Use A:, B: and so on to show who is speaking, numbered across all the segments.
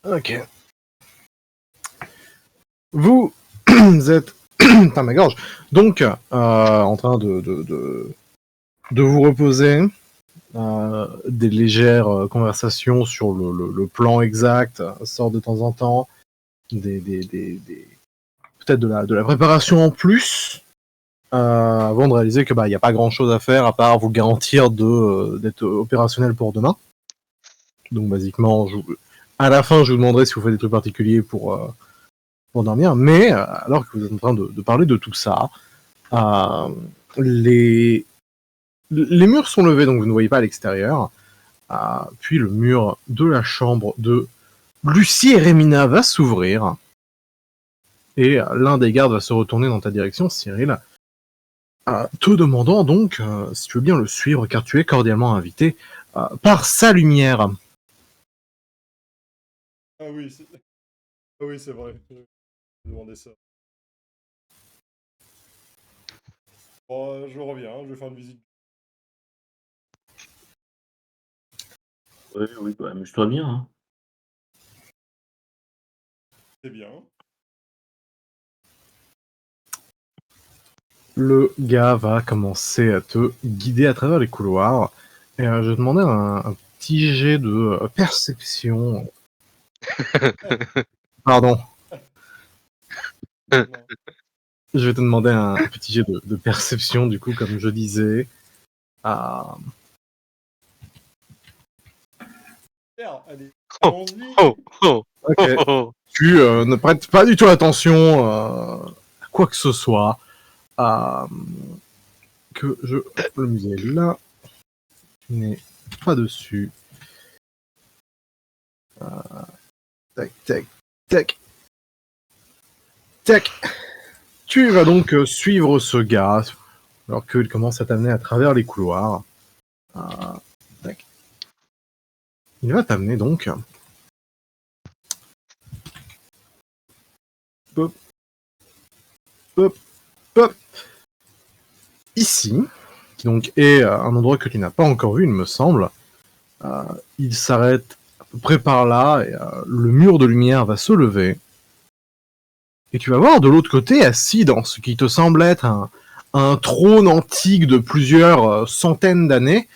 A: Ok. Vous êtes... Putain, ma gorge. Donc, en train de vous reposer. Des légères conversations sur le plan exact sortent de temps en temps. Peut-être de la préparation en plus. Avant de réaliser que y a pas grand chose à faire à part vous garantir d'être opérationnel pour demain. Donc basiquement, à la fin, je vous demanderai si vous faites des trucs particuliers pour dormir. Mais alors que vous êtes en train de parler de tout ça, euh, les murs sont levés, donc vous ne voyez pas à l'extérieur. Puis le mur de la chambre de Lucie et Rémina va s'ouvrir. Et l'un des gardes va se retourner dans ta direction, Cyril, te demandant donc si tu veux bien le suivre, car tu es cordialement invité par sa lumière.
B: Ah oui, c'est vrai. Je demandais ça. Bon, je reviens, je vais faire une visite.
C: Oui, oui, bah, amuse-toi bien. Hein.
B: C'est bien.
A: Le gars va commencer à te guider à travers les couloirs. Et je vais demander un petit jet de perception. Pardon. Je vais te demander un petit jet de perception, du coup, comme je disais.
B: Allez,
C: Oh,
B: allons-y.
C: oh, oh,
A: Ok.
C: oh, oh.
A: Tu ne prêtes pas du tout attention à quoi que ce soit. Que je... Le musée est là. Tu n'es pas dessus. Tac, tac, tac. Tac. Tu vas donc suivre ce gars alors qu'il commence à t'amener à travers les couloirs. Tac. Il va t'amener donc... Hop. Hop. Hop. Ici, qui donc est un endroit que tu n'as pas encore vu, il me semble. Il s'arrête à peu près par là, et le mur de lumière va se lever. Et tu vas voir de l'autre côté, assis dans ce qui te semble être un trône antique de plusieurs centaines d'années,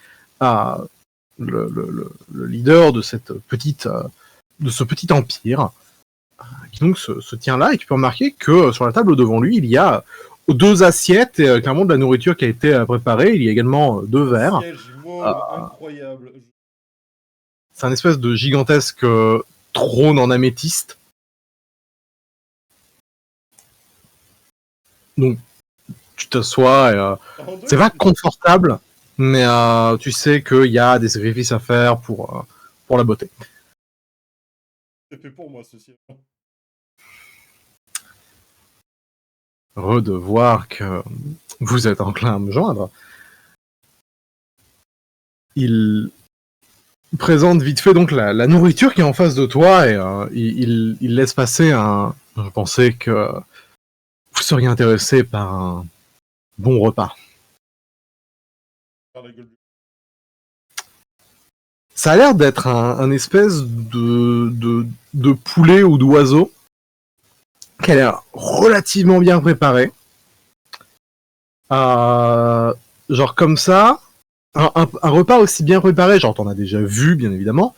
A: le leader de cette de ce petit empire, qui donc se tient là, et tu peux remarquer que sur la table devant lui, il y a deux assiettes, et clairement de la nourriture qui a été préparée. Il y a également deux verres.
B: Siège mauve, incroyable.
A: C'est un espèce de gigantesque trône en améthyste. Donc, tu t'assois et c'est pas confortable, mais tu sais qu'il y a des sacrifices à faire pour la beauté.
B: C'est fait pour moi, ce siège.
A: Heureux de voir que vous êtes enclin à me joindre. Il présente vite fait donc la nourriture qui est en face de toi et il laisse passer un... Je pensais que vous seriez intéressé par un bon repas. Ça a l'air d'être un espèce de poulet ou d'oiseau qui a l'air relativement bien préparé. Genre comme ça, un repas aussi bien préparé, genre t'en as déjà vu bien évidemment.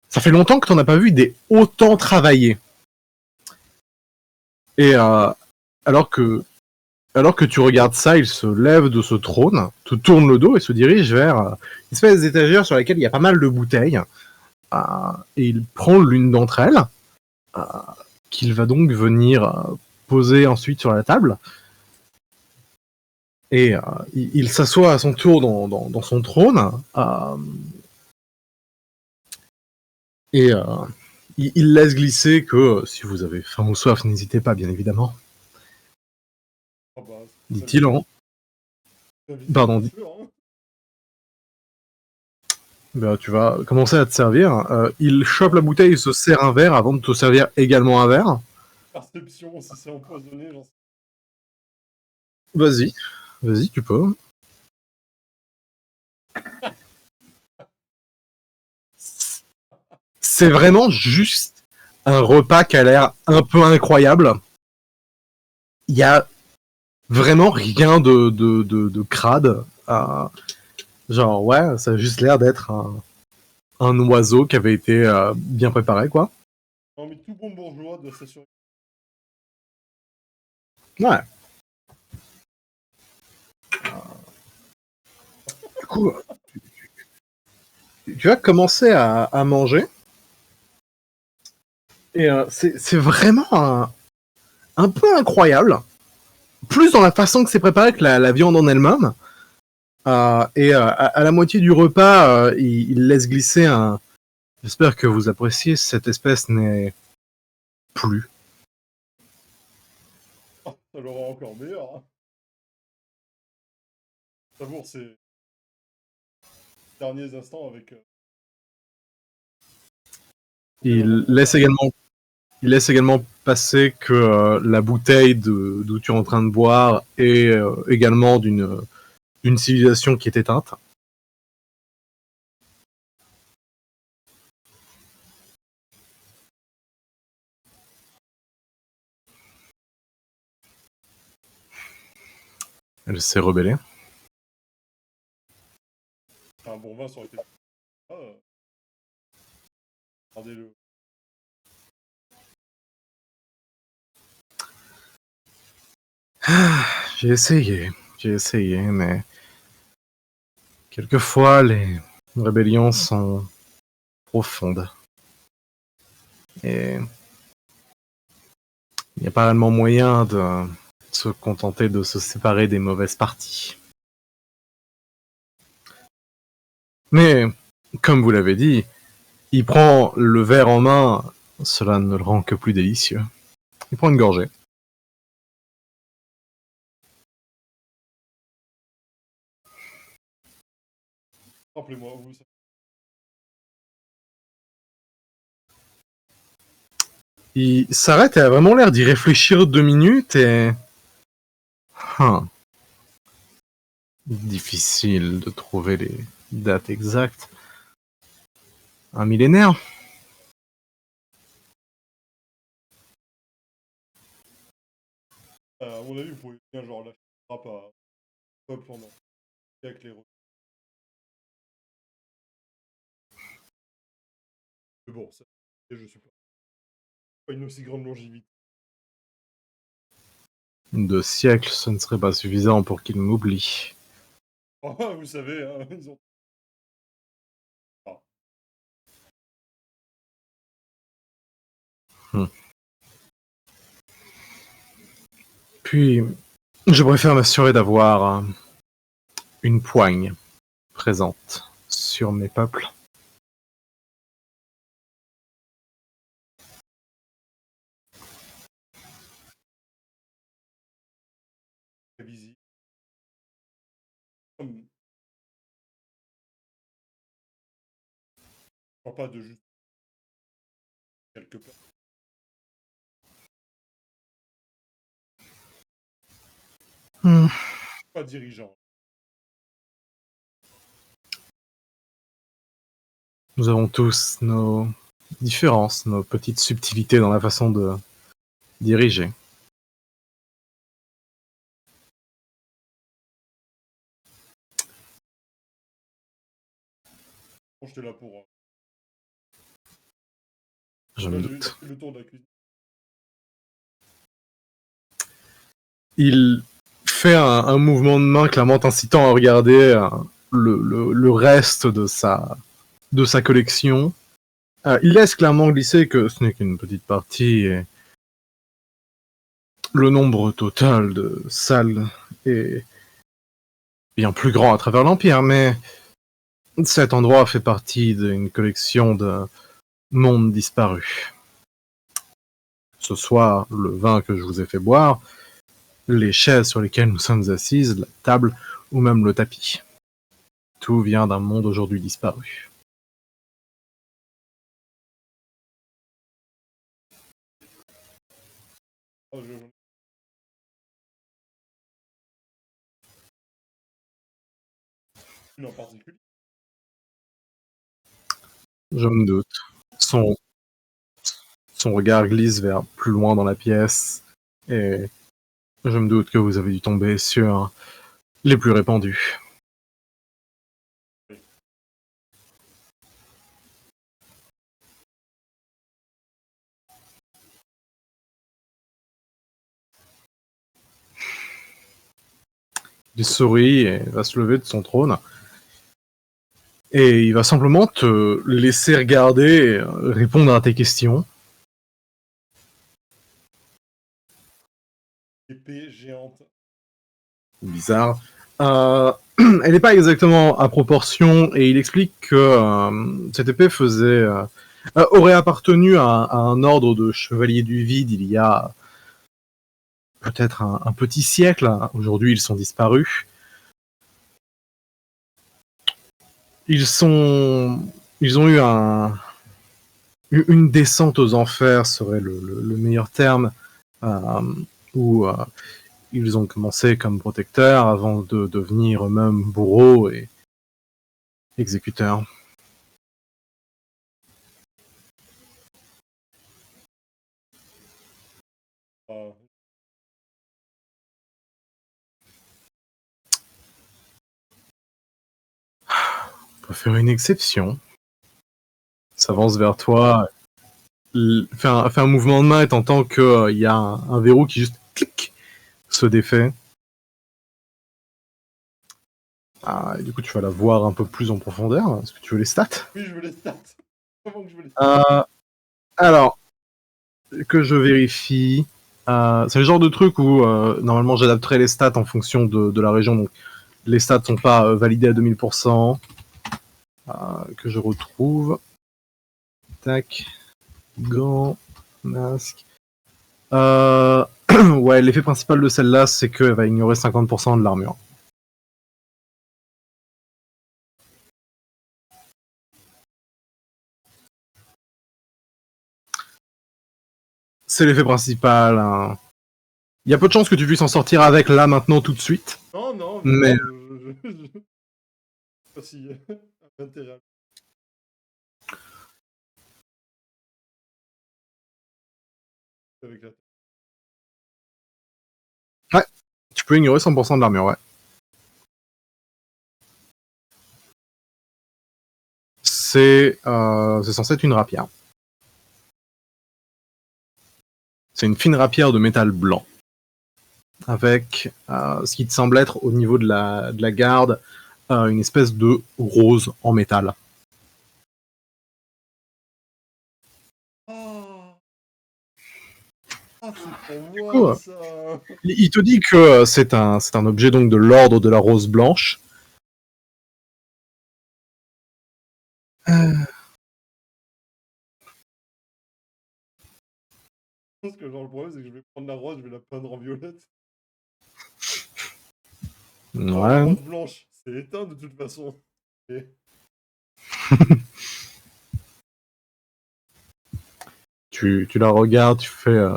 A: Ça fait longtemps que t'en as pas vu des autant travaillés. Et alors que tu regardes ça, il se lève de ce trône, te tourne le dos et se dirige vers une espèce d'étagère sur laquelle il y a pas mal de bouteilles. Et il prend l'une d'entre elles, qu'il va donc venir poser ensuite sur la table. Et il s'assoit à son tour dans son trône. Et il laisse glisser que si vous avez faim ou soif, n'hésitez pas, bien évidemment.
B: Ah bah,
A: Dit-il en... Pardon. Bah, tu vas commencer à te servir. Il chope la bouteille, il se sert un verre avant de te servir également un verre.
B: Perception, si c'est empoisonné, j'en sais.
A: Vas-y. Vas-y, tu peux. c'est vraiment juste un repas qui a l'air un peu incroyable. Il y a vraiment rien de crade. Genre, ouais, ça a juste l'air d'être un oiseau qui avait été bien préparé, quoi.
B: Non, mais tout bon bourgeois doit s'assurer.
A: Ouais. Du coup, tu vas commencer à manger. Et c'est vraiment un peu incroyable. Plus dans la façon que c'est préparé que la viande en elle-même. À la moitié du repas, il laisse glisser un. J'espère que vous appréciez, cette espèce n'est plus.
B: Ah, ça le rend encore meilleur. Hein. Savoure ces derniers instants avec.
A: Il laisse également, il laisse également passer que la bouteille d'où tu es en train de boire est également d'une civilisation qui est éteinte. Elle s'est rebellée.
B: Un bon vin, ça aurait été. Ah, regardez-le.
A: J'ai essayé, mais quelquefois les rébellions sont profondes. Et il n'y a pas réellement moyen de se contenter de se séparer des mauvaises parties. Mais, comme vous l'avez dit, il prend le verre en main, cela ne le rend que plus délicieux. Il prend une gorgée.
B: Rappelez-moi, vous.
A: Il s'arrête et a vraiment l'air d'y réfléchir 2 minutes et... Hein. Difficile de trouver les dates exactes. Un millénaire?
B: À mon avis, vous pouvez bien genre la frappe à peuple pendant avec les. Mais bon, ça, je suis pas une aussi grande longévité.
A: 2 siècles, ce ne serait pas suffisant pour qu'il m'oublie.
B: Ah, vous savez, hein, ils ont. Ah.
A: Hmm. Puis, je préfère m'assurer d'avoir une poigne présente sur mes peuples.
B: Visible. Je parle pas de juste quelque part.
A: Hmm.
B: Pas dirigeant.
A: Nous avons tous nos différences, nos petites subtilités dans la façon de diriger.
B: Bon, j'étais là pour.
A: Je
B: Là,
A: me
B: j'ai eu
A: doute.
B: le tour de la cuisine.
A: Il fait un mouvement de main clairement t'incitant à regarder le reste de sa collection. Il laisse clairement glisser que ce n'est qu'une petite partie et le nombre total de salles est bien plus grand à travers l'Empire, mais cet endroit fait partie d'une collection de mondes disparus. Ce soit le vin que je vous ai fait boire, les chaises sur lesquelles nous sommes assises, la table ou même le tapis. Tout vient d'un monde aujourd'hui disparu.
B: Ah, une en particulier.
A: Je me doute. Son, son regard glisse vers plus loin dans la pièce, et je me doute que vous avez dû tomber sur les plus répandus. Il sourit et va se lever de son trône. Et il va simplement te laisser regarder et répondre à tes questions.
B: Épée géante.
A: Bizarre. Elle n'est pas exactement à proportion, et il explique que cette épée aurait appartenu à un ordre de chevaliers du vide il y a peut-être un petit siècle. Aujourd'hui, ils sont disparus. Ils ont eu une descente aux enfers, serait le meilleur terme, où ils ont commencé comme protecteurs avant de devenir eux-mêmes bourreaux et exécuteurs.
B: Ah,
A: On peut faire une exception. S'avance vers toi, fait un mouvement de main et t'entends qu'il y a un verrou qui juste clic se défait. Et du coup, tu vas la voir un peu plus en profondeur. Est-ce que tu veux les stats?
B: oui, je veux les stats. Comment que je veux les stats?
A: Alors, que je vérifie. C'est le genre de truc où normalement j'adapterai les stats en fonction de la région. Donc les stats sont pas validés à 2000%. Que je retrouve. Tac. Gants. Masque. Ouais, l'effet principal de celle-là, c'est qu'elle va ignorer 50% de l'armure. C'est l'effet principal. Hein. Il y a peu de chances que tu puisses en sortir avec là, maintenant, tout de suite.
B: Non, non,
A: Mais
B: je... Pas si intérêt. Avec la...
A: ouais, tu peux ignorer 100% de l'armure, ouais. C'est censé être une rapière. C'est une fine rapière de métal blanc. Avec ce qui te semble être au niveau de la garde, une espèce de rose en métal.
B: Oh, c'est pour
A: Du
B: moi,
A: coup,
B: ça.
A: il te dit que c'est un objet donc de l'ordre de la rose blanche.
B: Je pense que genre, le problème, c'est que je vais prendre la rose, je vais la peindre en violette. Oh,
A: Ouais.
B: rose blanche, c'est éteint de toute façon. Et...
A: Tu la regardes, tu fais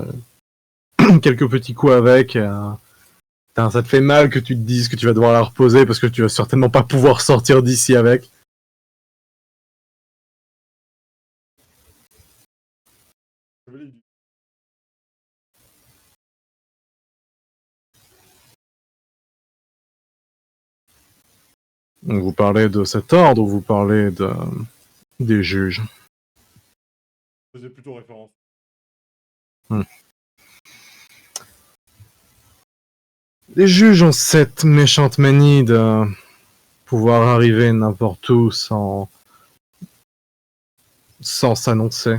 A: quelques petits coups avec. Ça te fait mal que tu te dises que tu vas devoir la reposer parce que tu vas certainement pas pouvoir sortir d'ici avec. Donc vous parlez de cet ordre ou vous parlez des juges?
B: Je faisais plutôt référence.
A: Les juges ont cette méchante manie de pouvoir arriver n'importe où sans s'annoncer.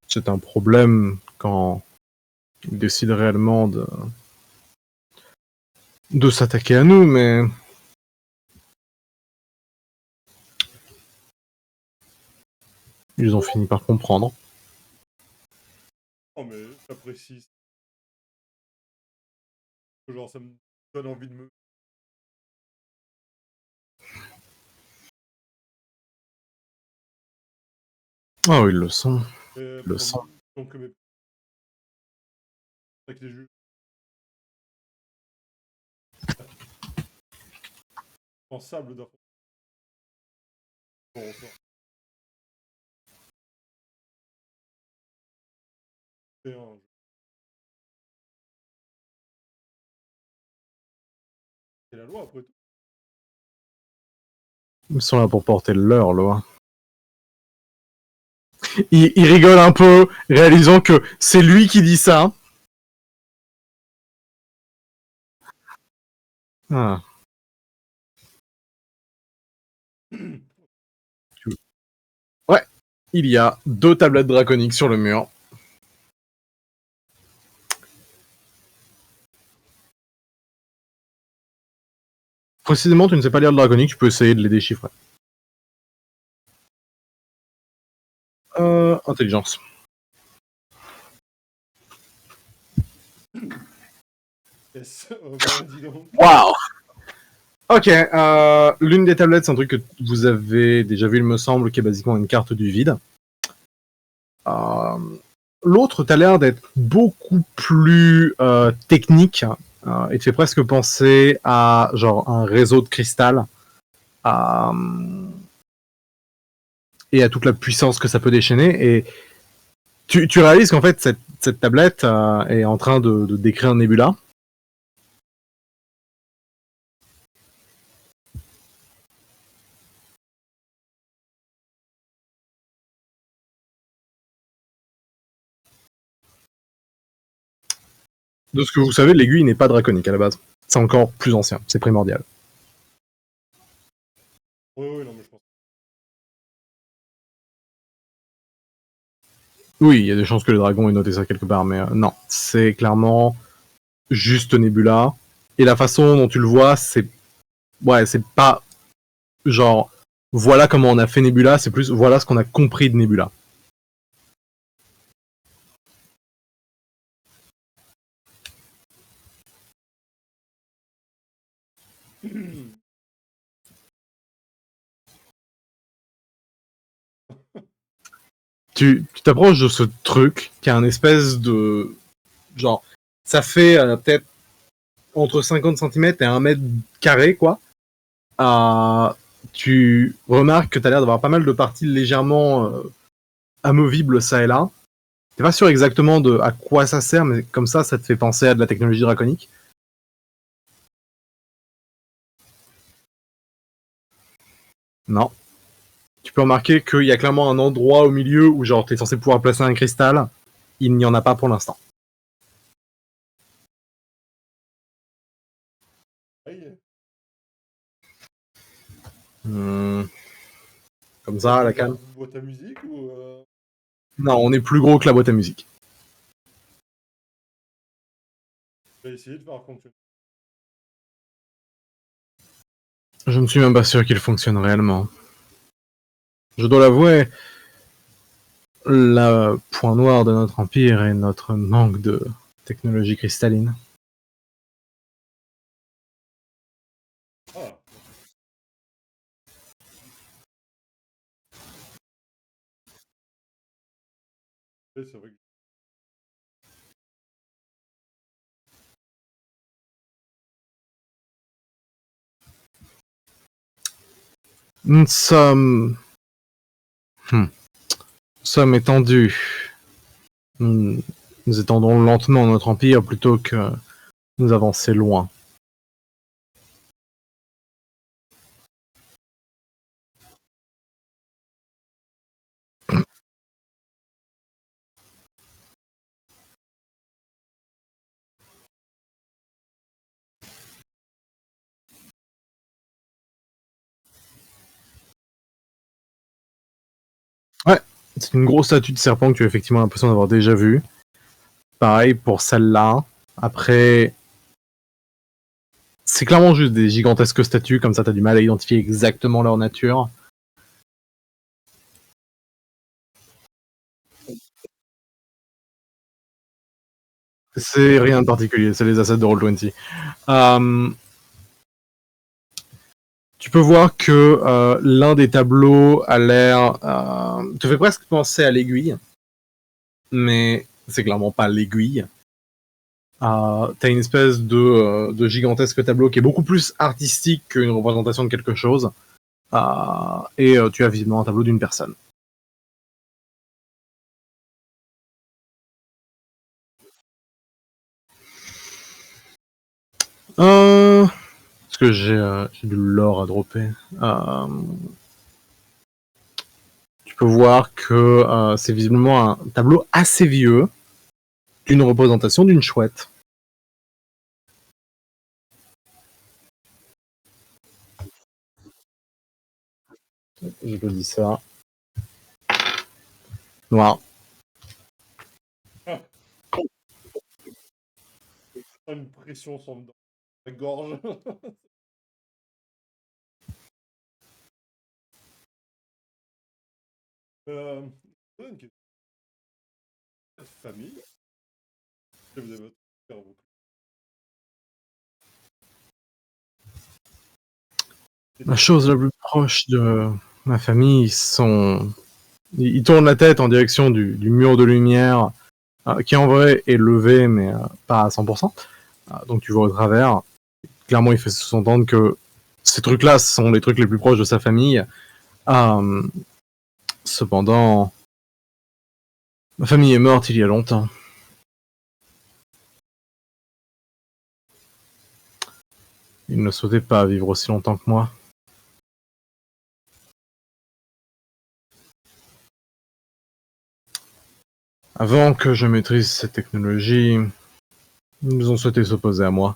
A: C'est un problème quand ils décident réellement de s'attaquer à nous, mais ils ont fini par comprendre.
B: Oh, mais j'apprécie. Genre, ça me donne envie de me.
A: Ah oui, ils le sont. Ils le sont.
B: Donc, mes... avec les juges. En sable d'affront. Bon, enfin. fait un. C'est la loi après tout.
A: Ils sont là pour porter leur loi. Il rigole un peu, réalisant que c'est lui qui dit ça. Ah. Ouais, il y a 2 tablettes draconiques sur le mur. Précisément, tu ne sais pas lire le draconique, tu peux essayer de les déchiffrer. Intelligence.
B: Yes. Bah, dis donc.
A: Waouh. Ok, l'une des tablettes, c'est un truc que vous avez déjà vu, il me semble, qui est basiquement une carte du vide. L'autre, t'as l'air d'être beaucoup plus technique et te fait presque penser à genre un réseau de cristal et à toute la puissance que ça peut déchaîner. Et tu réalises qu'en fait, cette tablette est en train de décrire un Nebula. De ce que vous savez, l'aiguille n'est pas draconique à la base. C'est encore plus ancien, c'est primordial.
B: Oui, non, mais je pense.
A: Oui, il y a des chances que le dragon ait noté ça quelque part, mais non, c'est clairement juste Nebula. Et la façon dont tu le vois, c'est pas genre voilà comment on a fait Nebula, c'est plus voilà ce qu'on a compris de Nebula. Tu t'approches de ce truc qui a un espèce de genre ça fait peut-être entre 50 cm et 1 mètre carré quoi. Tu remarques que tu as l'air d'avoir pas mal de parties légèrement amovibles ça et là. T'es pas sûr exactement de à quoi ça sert, mais comme ça te fait penser à de la technologie draconique. Non. Tu peux remarquer qu'il y a clairement un endroit au milieu où genre t'es censé pouvoir placer un cristal. Il n'y en a pas pour l'instant.
B: Aïe.
A: Comme ça, à la canne.
B: Une boîte à musique ou.
A: Non, on est plus gros que la boîte à musique.
B: Je vais essayer de faire fonctionner.
A: Je ne suis même pas sûr qu'il fonctionne réellement. Je dois l'avouer, le point noir de notre empire est notre manque de technologie cristalline.
B: Ah. Oui, c'est vrai que.
A: Nous sommes... Nous sommes étendus. Nous étendons lentement notre empire plutôt que nous avancer loin. Ouais, c'est une grosse statue de serpent que tu as effectivement l'impression d'avoir déjà vue. Pareil pour celle-là. Après, c'est clairement juste des gigantesques statues, comme ça t'as du mal à identifier exactement leur nature. C'est rien de particulier, c'est les assets de Roll20. Tu peux voir que l'un des tableaux a l'air... te fait presque penser à l'aiguille, mais c'est clairement pas l'aiguille. T'as une espèce de gigantesque tableau qui est beaucoup plus artistique qu'une représentation de quelque chose. Et tu as visiblement un tableau d'une personne. Parce que j'ai du lore à dropper. Tu peux voir que c'est visiblement un tableau assez vieux d'une représentation d'une chouette. Je te dis ça. Noir.
B: Une pression sur la gorge. Une question. Cette famille, vous avez votre père, vous.
A: La chose la plus proche de ma famille, ils tournent la tête en direction du mur de lumière, qui en vrai est levé, mais pas à 100%. Donc tu vois au travers. Clairement, il fait sous-entendre que ces trucs-là sont les trucs les plus proches de sa famille. Cependant, ma famille est morte il y a longtemps. Ils ne souhaitaient pas vivre aussi longtemps que moi. Avant que je maîtrise cette technologie, ils ont souhaité s'opposer à moi.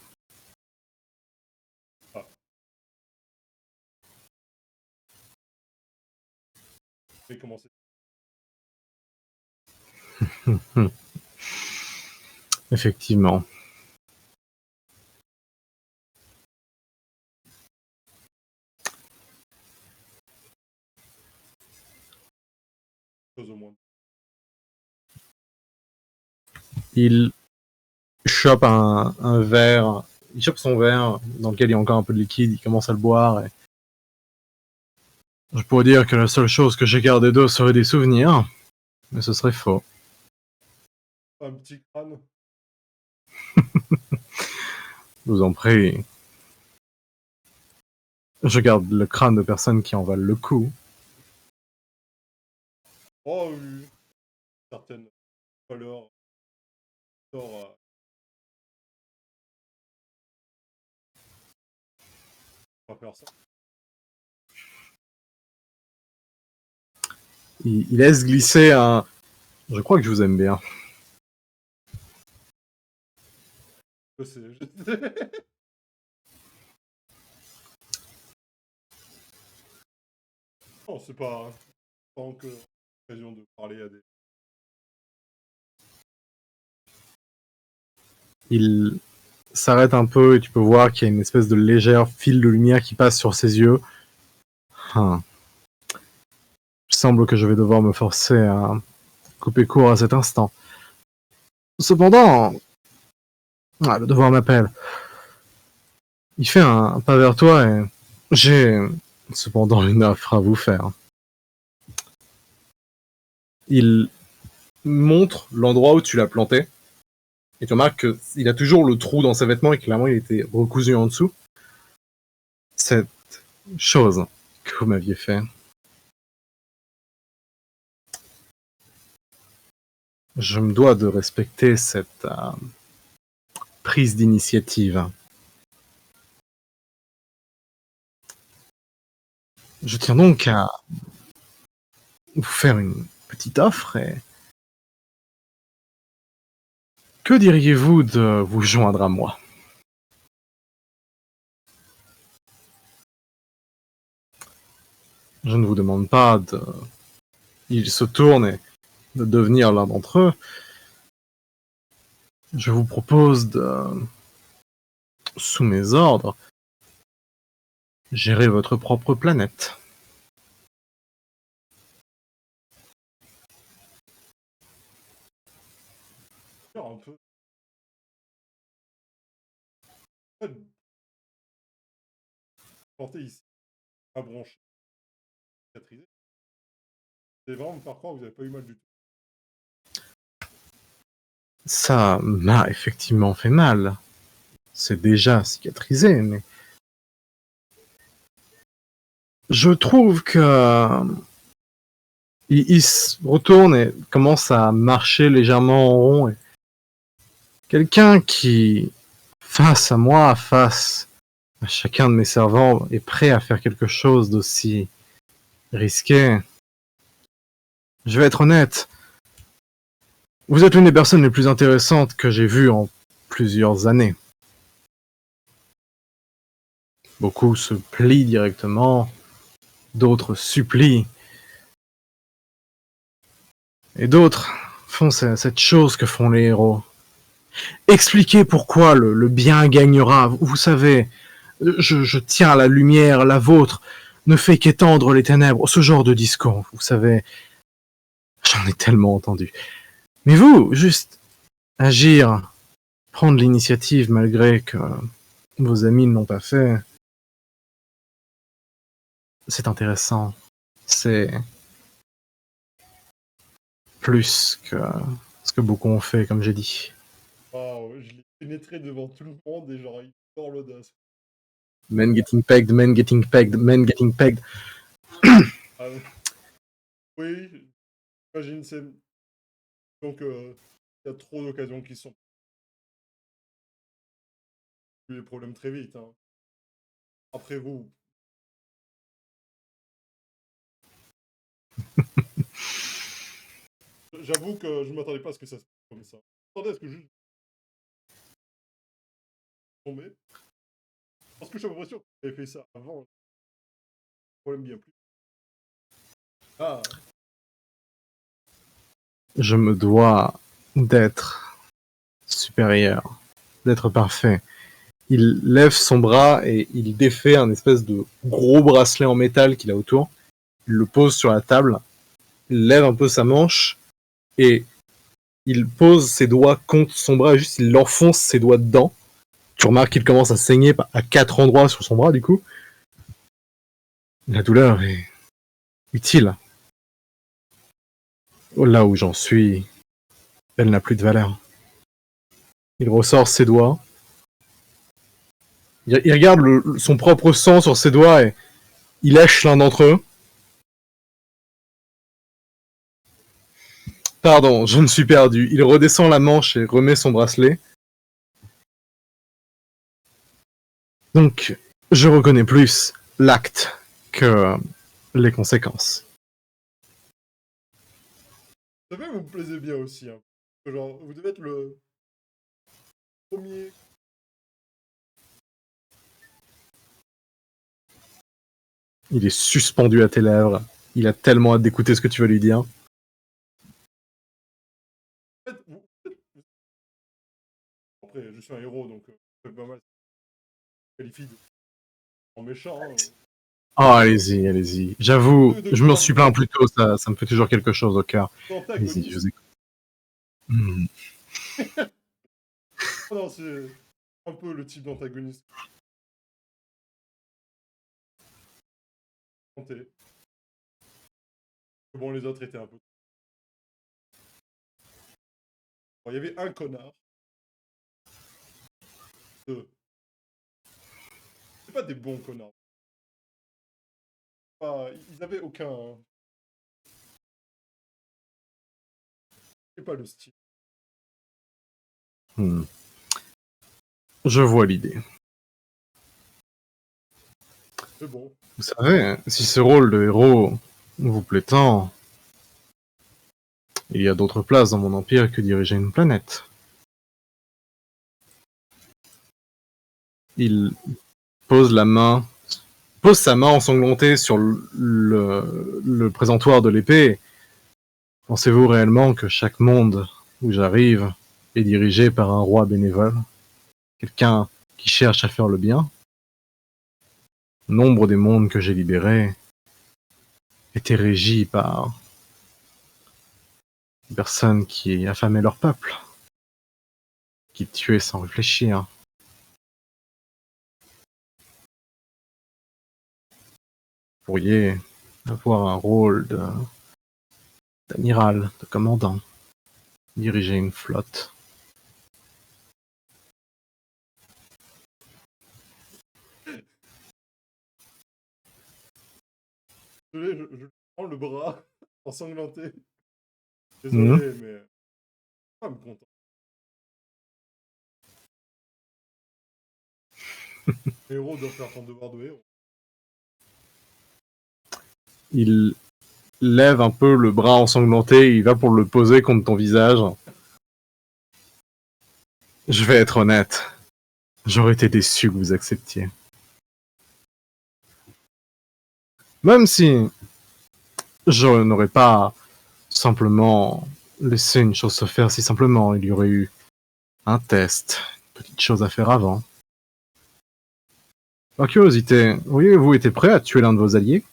B: Mais comment c'est?
A: Effectivement.
B: Chose au moins.
A: Il chope un verre, il chope son verre dans lequel il y a encore un peu de liquide, il commence à le boire. Et... Je pourrais dire que la seule chose que j'ai gardée d'eux serait des souvenirs, mais ce serait faux.
B: Un petit crâne.
A: Je vous en prie. Je garde le crâne de personnes qui en valent le coup.
B: Oh oui. Certaines valeurs. On va faire ça.
A: Il laisse glisser un... Je crois que je vous aime bien.
B: Je sais. Non, c'est pas encore l'occasion de parler à des...
A: Il s'arrête un peu et tu peux voir qu'il y a une espèce de légère fil de lumière qui passe sur ses yeux. Il semble que je vais devoir me forcer à couper court à cet instant. Cependant, le devoir m'appelle. Il fait un pas vers toi et j'ai cependant une offre à vous faire. Il montre l'endroit où tu l'as planté et tu remarques qu'il a toujours le trou dans ses vêtements et clairement il était recousu en dessous. Cette chose que vous m'aviez fait. Je me dois de respecter cette prise d'initiative. Je tiens donc à vous faire une petite offre et... Que diriez-vous de vous joindre à moi? Je ne vous demande pas de... Il se tourne et de devenir l'un d'entre eux. Je vous propose de... Sous mes ordres, gérer votre propre planète.
B: Un peu. Planter ici. À brancher. Cicatriser. C'est vraiment me faire croire que vous n'avez pas eu mal du tout.
A: Ça m'a effectivement fait mal. C'est déjà cicatrisé, mais... Je trouve que... Il se retourne et commence à marcher légèrement en rond. Et... Quelqu'un qui face à moi, face à chacun de mes servants, est prêt à faire quelque chose d'aussi risqué. Je vais être honnête. Vous êtes l'une des personnes les plus intéressantes que j'ai vues en plusieurs années. Beaucoup se plient directement, d'autres supplient, et d'autres font cette chose que font les héros. Expliquez pourquoi le bien gagnera. Vous savez, je tiens la lumière, la vôtre ne fait qu'étendre les ténèbres. Ce genre de discours, vous savez, j'en ai tellement entendu. Mais vous, juste agir, prendre l'initiative malgré que vos amis ne l'ont pas fait, c'est intéressant. C'est plus que ce que beaucoup ont fait, comme j'ai dit.
B: Waouh, je l'ai pénétré devant tout le monde et genre, il sort l'audace.
A: Men getting pegged, men getting pegged, men getting pegged.
B: Ah, oui, j'imagine, c'est. Donc, il y a trop d'occasions qui sont. Les problèmes très vite. Hein. Après vous. J'avoue que je m'attendais pas à ce que ça se passe comme ça. Je m'attendais à ce que juste tomber. Parce que j'ai l'impression que j'avais fait ça avant. Problème bien plus. Ah,
A: Je me dois d'être supérieur, d'être parfait. Il lève son bras et il défait un espèce de gros bracelet en métal qu'il a autour. Il le pose sur la table, il lève un peu sa manche et il pose ses doigts contre son bras, juste il enfonce ses doigts dedans. Tu remarques qu'il commence à saigner à 4 endroits sur son bras du coup. La douleur est utile. Là où j'en suis, elle n'a plus de valeur. Il ressort ses doigts. Il regarde son propre sang sur ses doigts et il lèche l'un d'entre eux. Pardon, je me suis perdu. Il redescend la manche et remet son bracelet. Donc, je reconnais plus l'acte que les conséquences.
B: ça fait, vous me plaisez bien aussi. Hein. Genre, vous devez être le premier.
A: Il est suspendu à tes lèvres. Il a tellement hâte d'écouter ce que tu vas lui dire.
B: En fait, après, je suis un héros, donc c'est pas mal. Qualifie en méchant. Hein.
A: Oh, allez-y, allez-y. J'avoue, je me suis plaint plus tôt, ça me fait toujours quelque chose au cœur. Allez-y, je vous écoute.
B: Oh non, c'est un peu le type d'antagoniste. Bon, les autres étaient un peu. Bon, il y avait un connard. Deux. C'est pas des bons connards. Ils avaient aucun. C'est pas le style.
A: Je vois l'idée.
B: Mais bon.
A: Vous savez, si ce rôle de héros vous plaît tant, il y a d'autres places dans mon empire que diriger une planète. Il pose sa main ensanglantée sur le présentoir de l'épée. Pensez-vous réellement que chaque monde où j'arrive est dirigé par un roi bénévole? Quelqu'un qui cherche à faire le bien? Nombre des mondes que j'ai libérés étaient régis par des personnes qui affamaient leur peuple, qui tuaient sans réfléchir. Vous pourriez avoir un rôle d'amiral, de commandant, diriger une flotte.
B: Désolé, je prends le bras ensanglanté. Désolé, mais. Pas me content. Les héros doivent faire ton devoir de héros.
A: Il lève un peu le bras ensanglanté, il va pour le poser contre ton visage. Je vais être honnête. J'aurais été déçu que vous acceptiez. Même si je n'aurais pas simplement laissé une chose se faire si simplement, il y aurait eu un test, une petite chose à faire avant. Par curiosité, auriez-vous été prêt à tuer l'un de vos alliés?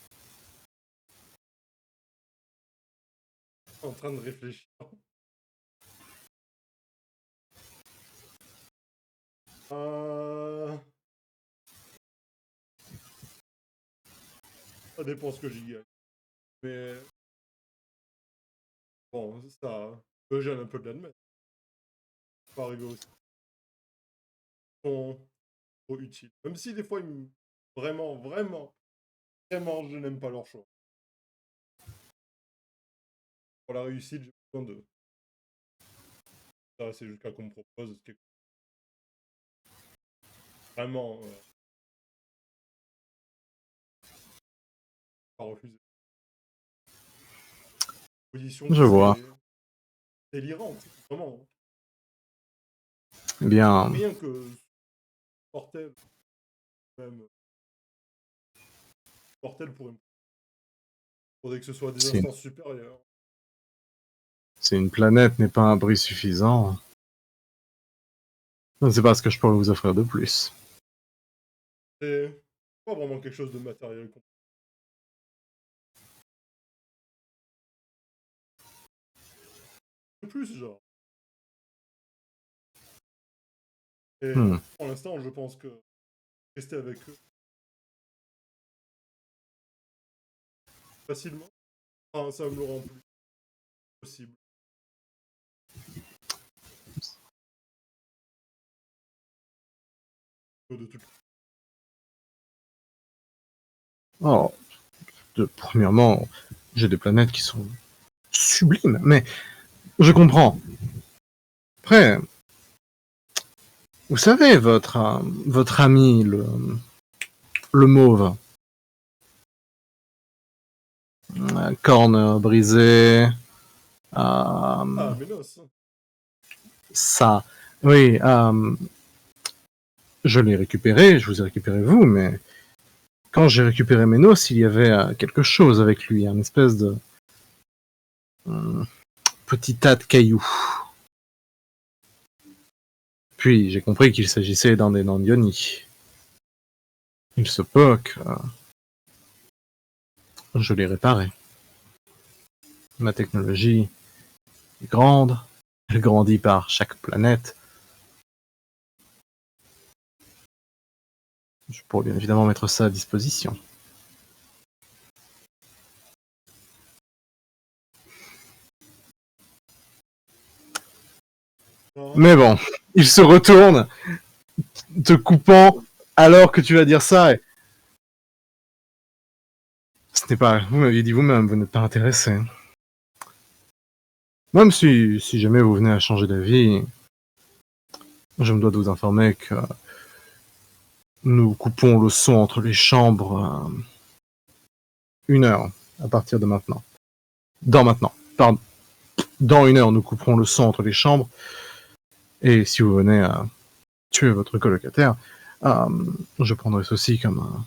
B: En train de réfléchir. Ça dépend ce que j'y gagne. Mais bon, ça me gêne un peu de l'admettre. C'est pas arrivé aussi. Ils sont trop utiles. Même si des fois, vraiment, vraiment, vraiment, je n'aime pas leur choix. Pour la réussite, j'ai besoin de... Ça, c'est jusqu'à qu'on me propose quelque chose. Vraiment, pas refuser. Position
A: Je vois.
B: délirante, vraiment.
A: Eh bien,
B: Rien que Portel, même Portel pourrait me... Faudrait que ce soit des
A: C'est-
B: instances supérieures.
A: si une planète n'est pas un prix suffisant, je ne sais pas ce que je pourrais vous offrir de plus.
B: C'est pas vraiment quelque chose de matériel. Plus, genre. Et pour l'instant, je pense que rester avec eux facilement, enfin, ça me le rend plus possible. De toute...
A: Oh, premièrement, j'ai des planètes qui sont sublimes, mais je comprends. Après, vous savez, votre ami, le mauve, corne brisée,
B: Ah, Ménos.
A: ça, oui, je l'ai récupéré, je vous ai récupéré vous, mais quand j'ai récupéré Ménos, il y avait quelque chose avec lui, un espèce de petit tas de cailloux. Puis j'ai compris qu'il s'agissait d'un des Nandioni. Il se peut que je l'ai réparé. Ma technologie est grande, elle grandit par chaque planète. Je pourrais bien évidemment mettre ça à disposition.
B: Non.
A: Mais bon, il se retourne, te coupant alors que tu vas dire ça. Et... ce n'est pas... Vous m'aviez dit vous-même, vous n'êtes pas intéressé. Même si jamais vous venez à changer d'avis, je me dois de vous informer que nous coupons le son entre les chambres 1 heure à partir de maintenant. Pardon. Dans 1 heure, nous couperons le son entre les chambres. Et si vous venez à tuer votre colocataire, je prendrai ceci comme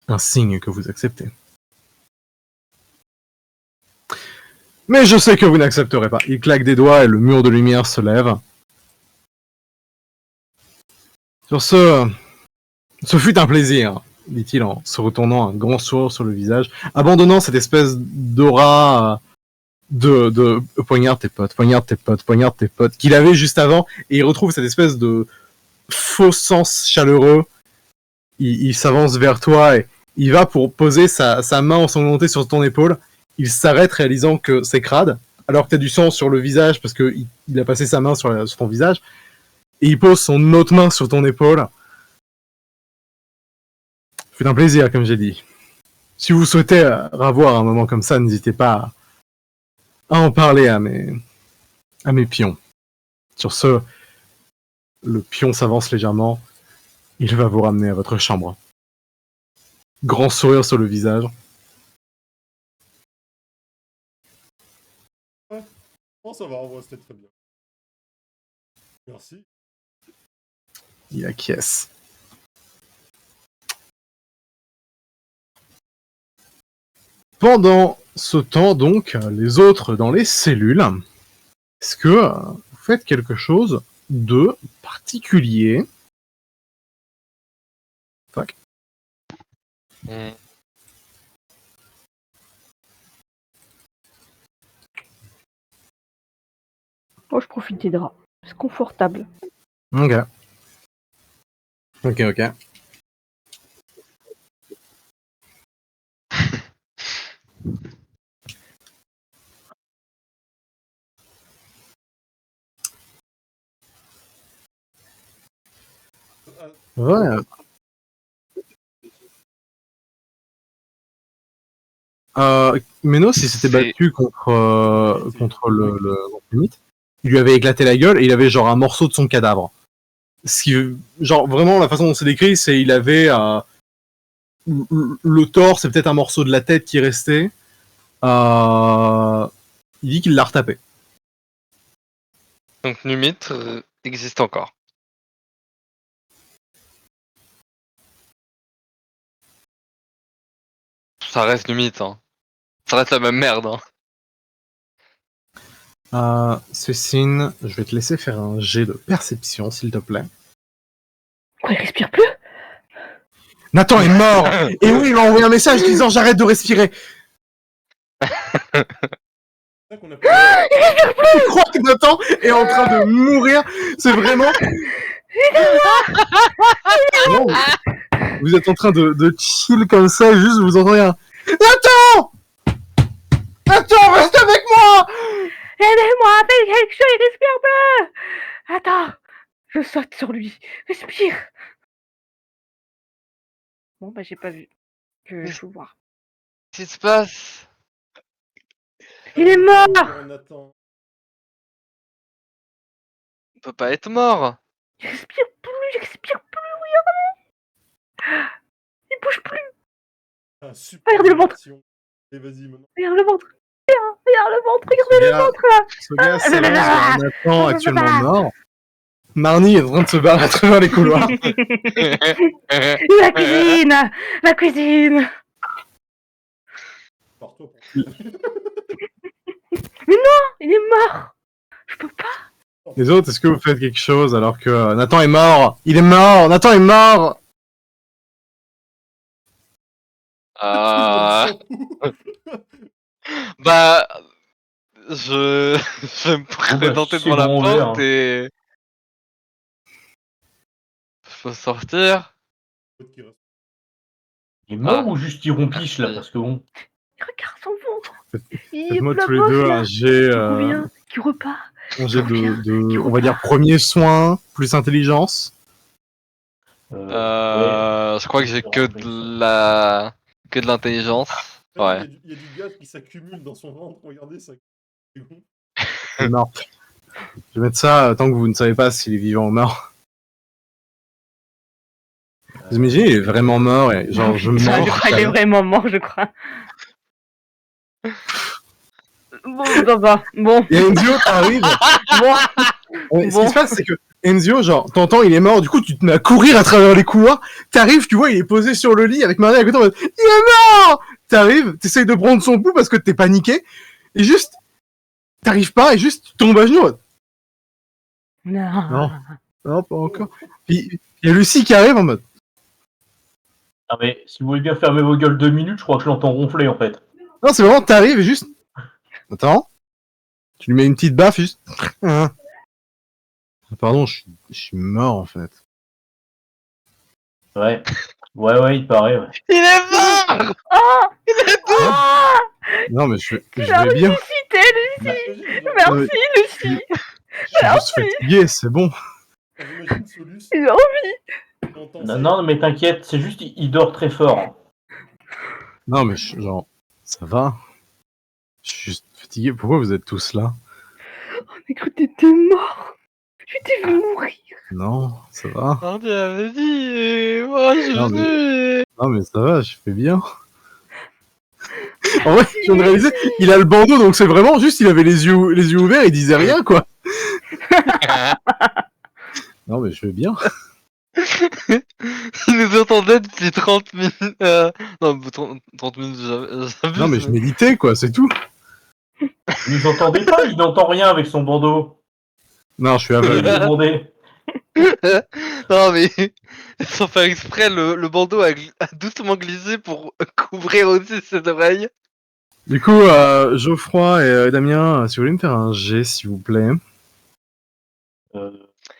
A: un signe que vous acceptez. Mais je sais que vous n'accepterez pas. Il claque des doigts et le mur de lumière se lève. Sur ce fut un plaisir, dit-il en se retournant un grand sourire sur le visage, abandonnant cette espèce d'aura de poignarde tes potes, poignarde tes potes, poignarde tes potes, qu'il avait juste avant, et il retrouve cette espèce de faux sens chaleureux. Il s'avance vers toi et il va pour poser sa main ensanglantée sur ton épaule. Il s'arrête réalisant que c'est crade, alors que t'as du sang sur le visage parce qu'il a passé sa main sur ton visage. Et il pose son autre main sur ton épaule. C'est un plaisir, comme j'ai dit. Si vous souhaitez avoir un moment comme ça, n'hésitez pas à en parler à mes pions. Sur ce, le pion s'avance légèrement. Il va vous ramener à votre chambre. Grand sourire sur le visage.
B: Oh, ça va, en vrai, c'était très bien. Merci.
A: Il acquiesce. Pendant ce temps, donc, les autres dans les cellules, est-ce que vous faites quelque chose de particulier? Fuck.
D: Oh, je profite des draps. C'est confortable.
A: Ok. Ok. Ouais. Ménos, il s'était battu contre le mythe. Il lui avait éclaté la gueule et il avait genre un morceau de son cadavre. Ce qui, genre vraiment la façon dont c'est décrit, c'est il avait le torse, c'est peut-être un morceau de la tête qui restait. Il dit qu'il l'a retapé.
E: Donc Numit existe encore. Ça reste Numit, hein. Ça reste la même merde, hein.
A: Cécine, je vais te laisser faire un jet de perception, s'il te plaît.
D: Quoi, il respire plus?
A: Nathan est mort. Et oui, il m'a envoyé un message disant j'arrête de respirer.
B: C'est ça qu'on a
A: Je crois que Nathan est en train de mourir. C'est vraiment... Non, vous êtes en train de chill comme ça, juste vous entendez un... Nathan, reste avec moi.
D: Aidez-moi, faites quelque chose, il respire plus! Attends, je saute sur lui. Respire! Bon, bah, j'ai pas vu. Je veux voir.
E: Qu'est-ce qui se passe?
D: Il est mort!
B: Nathan.
E: On peut pas être mort.
D: Il respire plus, regardez! Il bouge plus!
B: Ah, super.
D: Regarde le ventre.
B: Et vas-y maintenant.
D: Regarde le ventre! Regarde le ventre, regardez le ventre là!
A: Ce gars s'avance vers Nathan actuellement mort. Marnie est en train de se barrer à travers les couloirs.
D: La cuisine! La cuisine!
B: Pars-toi.
D: Mais non! Il est mort! Je peux pas!
A: Les autres, est-ce que vous faites quelque chose alors que Nathan est mort? Il est mort! Nathan est mort!
E: Bah, je vais me présenter
C: c'est
E: devant la
C: bon, on verra.
E: porte et je peux sortir.
C: Il est mort
E: Ah.
C: ou juste il rompiche là?
E: Merci.
C: Parce que bon.
D: Regarde son ventre! Il
A: Faites-moi
D: la
A: tous les
D: bosse,
A: deux
D: là.
A: un jet,
D: Qui revient, qui repart.
A: on va dire premier soin plus intelligence.
E: Je crois que j'ai que de l'intelligence. Ouais.
B: Il y a du gaz qui s'accumule dans son ventre. Regardez ça. C'est bon.
A: Il est mort. Je vais mettre ça tant que vous ne savez pas s'il est vivant ou mort. Vous imaginez, il est vraiment mort et genre je
D: Je
A: meurs.
D: crois qu'il est vraiment mort, je crois. Bon, ça va. Bon.
A: Et Enzio t'arrive.
D: Bon.
A: Ce qui se passe, c'est que Enzio, genre, t'entends, il est mort, du coup, tu te mets à courir à travers les couloirs, t'arrives, tu vois, il est posé sur le lit avec Marie à côté, en mode, il est mort! T'arrives, t'essayes de prendre son pouls parce que t'es paniqué, et juste, t'arrives pas, et juste, tu tombes à genoux.
D: Non.
A: Non, pas encore. Puis, il y a Lucie qui arrive en mode,
C: Ah, mais si vous voulez bien fermer vos gueules 2 minutes, je crois que je l'entends ronfler en fait.
A: non, c'est vraiment, t'arrives et juste, attends, tu lui mets une petite baffe, et juste, pardon, je suis mort, en fait.
C: Ouais. Ouais, il paraît, ouais.
E: Il est mort!
D: Ah!
A: Non, mais je
D: Tu l'as
A: vais bien.
D: ressuscité, Lucie! Merci, Lucie!
A: Je suis juste fatigué, c'est bon.
B: J'imagine Solus.
D: Il a envie!
C: Non, mais t'inquiète, c'est juste il dort très fort.
A: Non, mais genre, ça va. Je suis juste fatigué. Pourquoi vous êtes tous là?
D: On a cru que t'étais mort! Je t'ai vu mourir.
A: Non, ça va.
E: On avait dit, moi je
A: Non, mais-
E: sais.
A: Non, mais ça va, je fais bien. En vrai, je viens de réaliser, il a le bandeau, donc c'est vraiment juste, il avait les yeux ouverts, il disait rien, quoi. Non, mais je fais bien.
E: Il nous entendait depuis 30 minutes. Non, 30 minutes, j'abuse.
A: Non, mais je méditais, quoi, c'est tout.
C: Vous nous entendez pas, il n'entend rien avec son bandeau.
A: Non, je suis
C: Je vais
A: aveugle.
C: lui demander.
E: Non, mais sans faire exprès, le bandeau a doucement glissé pour couvrir aussi ses oreilles.
A: Du coup, Geoffroy et Damien, si vous voulez me faire un G, s'il vous plaît.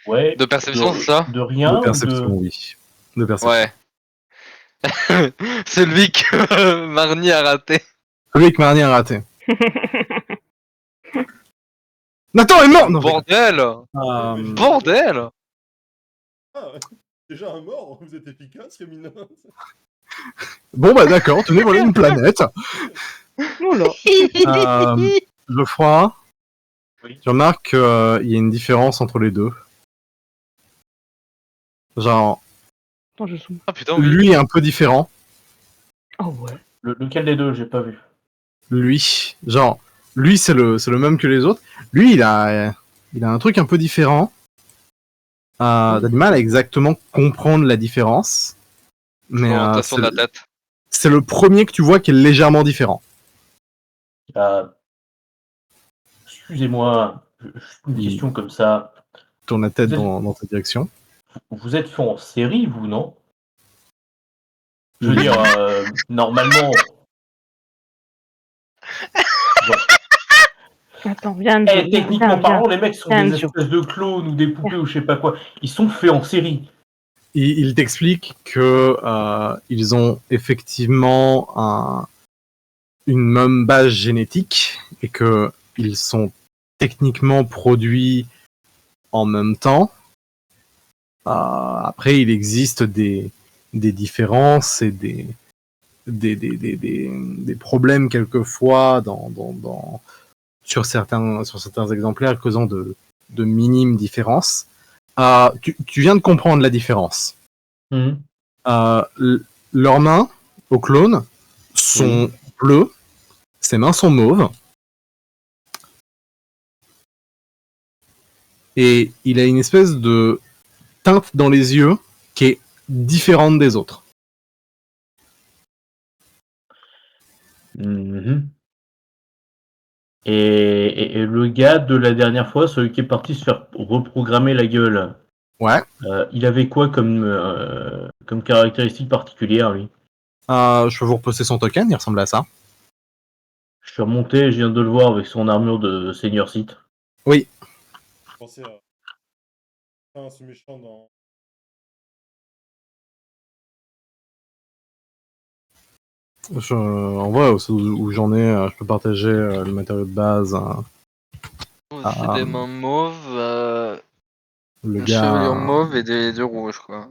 C: Ouais.
E: De perception, c'est ça?
C: De rien
A: De
C: ou
A: perception,
C: de...
A: oui. De perception.
E: Ouais. Celui que Marnie a raté.
A: Celui que Marnie a raté. Nathan est mort. Non,
E: Bordel! Bordel!
B: Ah, déjà un mort, vous êtes efficace, Rémina.
A: Bon, bah d'accord, tenez, voilà une planète.
D: Oula.
A: Geoffroy,
C: Oui.
A: tu remarques qu'il y a une différence entre les deux. Genre,
D: Attends, je zoome.
E: Ah putain, oui.
A: lui est un peu différent.
D: Oh ouais.
C: Lequel des deux? J'ai pas vu.
A: Lui, genre, lui c'est le même que les autres. Lui, il a un truc un peu différent. T'as du mal à exactement comprendre la différence. Mais
E: L'orientation de la tête.
A: c'est le premier que tu vois qui est légèrement différent.
C: Excusez-moi, une
A: Il
C: question comme ça.
A: tourne la tête
C: Vous êtes-
A: dans ta direction.
C: Vous êtes fait en série, vous, non? Je veux dire, normalement...
D: Attends, viens,
C: techniquement parlant, les mecs sont
D: Viens,
C: des
D: Joe.
C: espèces de clones ou des poupées ou je sais pas quoi. Ils sont faits en série.
A: Il t'explique que ils ont effectivement une même base génétique et que ils sont techniquement produits en même temps. Après, il existe des différences et des problèmes quelquefois sur certains exemplaires causant de minimes différences. Tu viens de comprendre la différence.
C: Mhm.
A: Leurs mains, aux clones, sont bleues, ses mains sont mauves. Et il a une espèce de teinte dans les yeux qui est différente des autres.
C: Mhm. Et le gars de la dernière fois, celui qui est parti se faire reprogrammer la gueule,
A: Ouais.
C: il avait quoi comme caractéristique particulière, lui?
A: Je peux vous reposer son token, il ressemble à ça.
C: Je suis remonté, je viens de le voir avec son armure de Seigneur Sith.
A: Oui.
B: Je pensais à ce méchant dans.
A: En vrai, où j'en ai, je peux partager le matériau de base.
E: Aussi des mains mauves,
A: Le
E: une
A: gars,
E: chevelure mauve et des yeux rouges, quoi.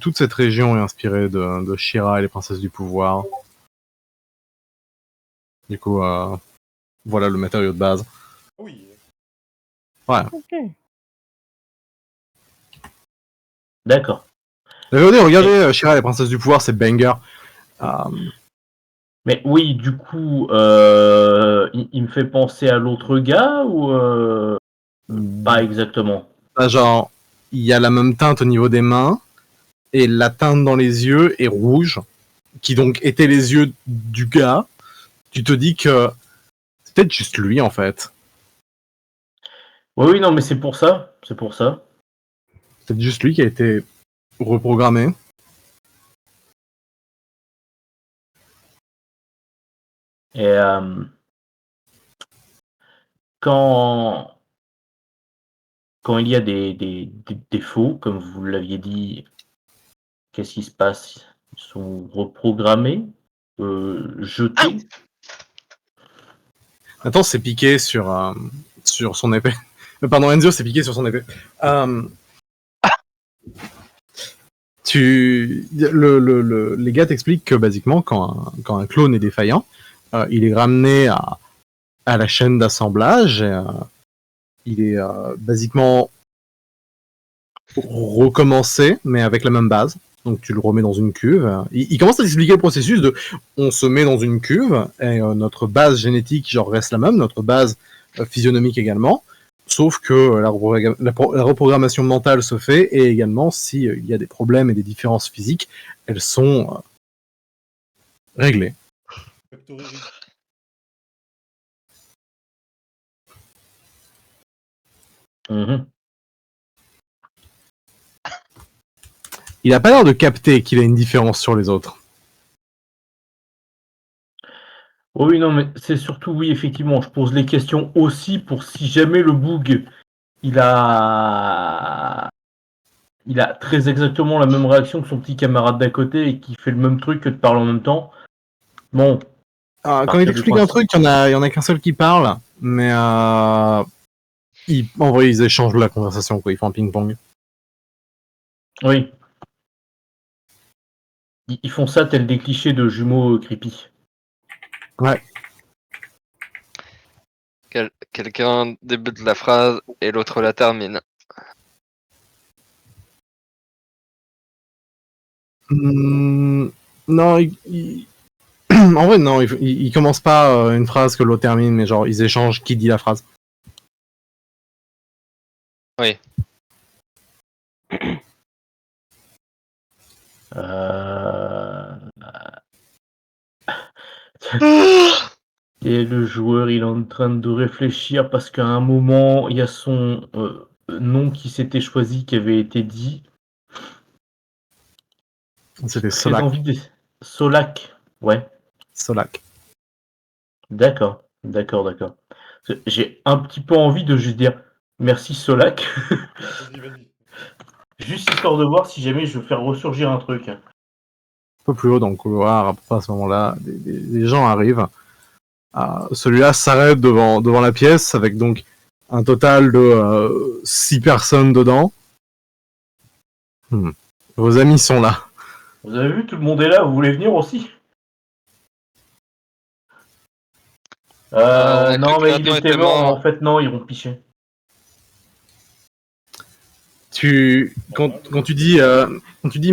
A: toute cette région est inspirée de She-Ra et les princesses du pouvoir. Du coup, voilà le matériau de base.
B: Ah oui.
A: Ouais.
D: Ok.
C: D'accord.
A: Regardez, She-Ra et les princesses du pouvoir, c'est banger.
C: Mais oui, du coup, il me fait penser à l'autre gars ou pas exactement?
A: Genre, il y a la même teinte au niveau des mains, et la teinte dans les yeux est rouge, qui donc étaient les yeux du gars. Tu te dis que c'est peut-être juste lui, en fait.
C: Oui, non, mais c'est pour ça. C'est pour ça.
A: C'est peut-être juste lui qui a été reprogrammé.
C: Et quand il y a des défauts, comme vous l'aviez dit, qu'est-ce qui se passe? Ils sont reprogrammés, jetés.
A: Attends, c'est piqué sur son épée. Pardon, Enzio s'est piqué sur son épée. Les gars t'expliquent que, basiquement, quand un clone est défaillant, il est ramené à la chaîne d'assemblage il est basiquement recommencé, mais avec la même base. Donc tu le remets dans une cuve. Il commence à t'expliquer le processus de on se met dans une cuve et notre base génétique genre reste la même, notre base physionomique également, sauf que la reprogrammation mentale se fait et également s'il y a des problèmes et des différences physiques, elles sont réglées.
B: Factory Rig.
C: Mhm.
A: Il a pas l'air de capter qu'il a une différence sur les autres.
C: Oui, non, mais c'est surtout, oui, effectivement, je pose les questions aussi pour si jamais le boug, il a très exactement la même réaction que son petit camarade d'à côté et qui fait le même truc que de parler en même temps. Bon,
A: Quand il
C: partir du
A: explique un
C: principe-
A: truc, il y en a qu'un seul qui parle, mais en vrai ils échangent la conversation, quoi. Ils font un ping-pong.
C: Oui. Ils font ça tel des clichés de jumeaux creepy.
A: Ouais.
E: Quelqu'un débute la phrase et l'autre la termine.
A: Non, en vrai, non, il commence pas une phrase que l'autre termine, mais genre, ils échangent qui dit la phrase.
E: Oui.
C: Et le joueur, il est en train de réfléchir parce qu'à un moment, il y a son nom qui s'était choisi, qui avait été dit.
A: C'était
C: Très
A: Solak.
C: envie de... Solak, ouais.
A: Solak.
C: D'accord. J'ai un petit peu envie de juste dire merci Solak,
B: Vas-y.
C: juste histoire de voir si jamais je veux faire ressurgir un truc.
A: Un peu plus haut dans le couloir, à ce moment-là, des gens arrivent. Celui-là s'arrête devant la pièce, avec donc un total de 6 personnes dedans. Vos amis sont là.
C: Vous avez vu, tout le monde est là, vous voulez venir aussi? Non, mais il était mort, mais en fait, non, ils vont picher.
A: Quand tu dis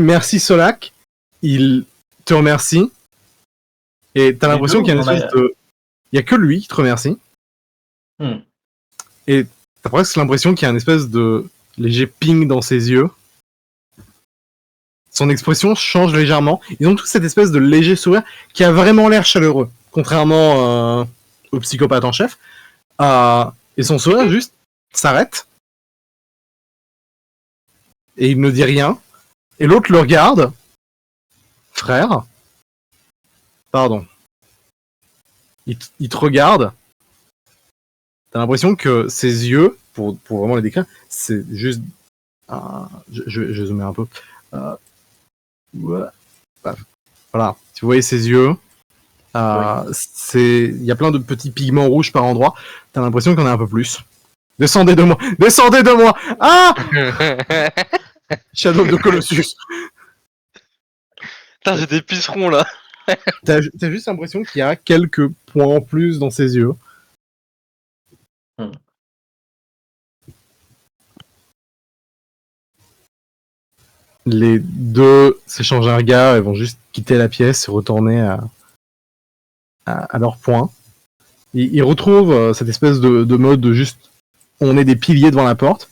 A: merci Solak, il te remercie. Et t'as
C: Les
A: l'impression
C: deux,
A: qu'il y a une
C: on a-
A: espèce de... Il y a que lui qui te remercie.
C: Hmm.
A: Et t'as presque l'impression qu'il y a une espèce de léger ping dans ses yeux. Son expression change légèrement. Ils ont tous cette espèce de léger sourire qui a vraiment l'air chaleureux. Contrairement au psychopathe en chef. Et son sourire juste s'arrête. Et il ne dit rien. Et l'autre le regarde. Frère. Pardon. Il te regarde. T'as l'impression que ses yeux, pour vraiment les décrire, c'est juste... je vais zoomer un peu. Voilà, si vous voyez ses yeux, il y a plein de petits pigments rouges par endroits. T'as l'impression qu'il y en a un peu plus. Descendez de moi! Descendez de moi! Ah! Shadow de Colossus.
E: Putain, j'ai des pucerons là.
A: T'as juste l'impression qu'il y a quelques points en plus dans ses yeux. Les deux s'échangent un regard et vont juste quitter la pièce et retourner à leur point. Ils retrouvent cette espèce de mode de juste on est des piliers devant la porte,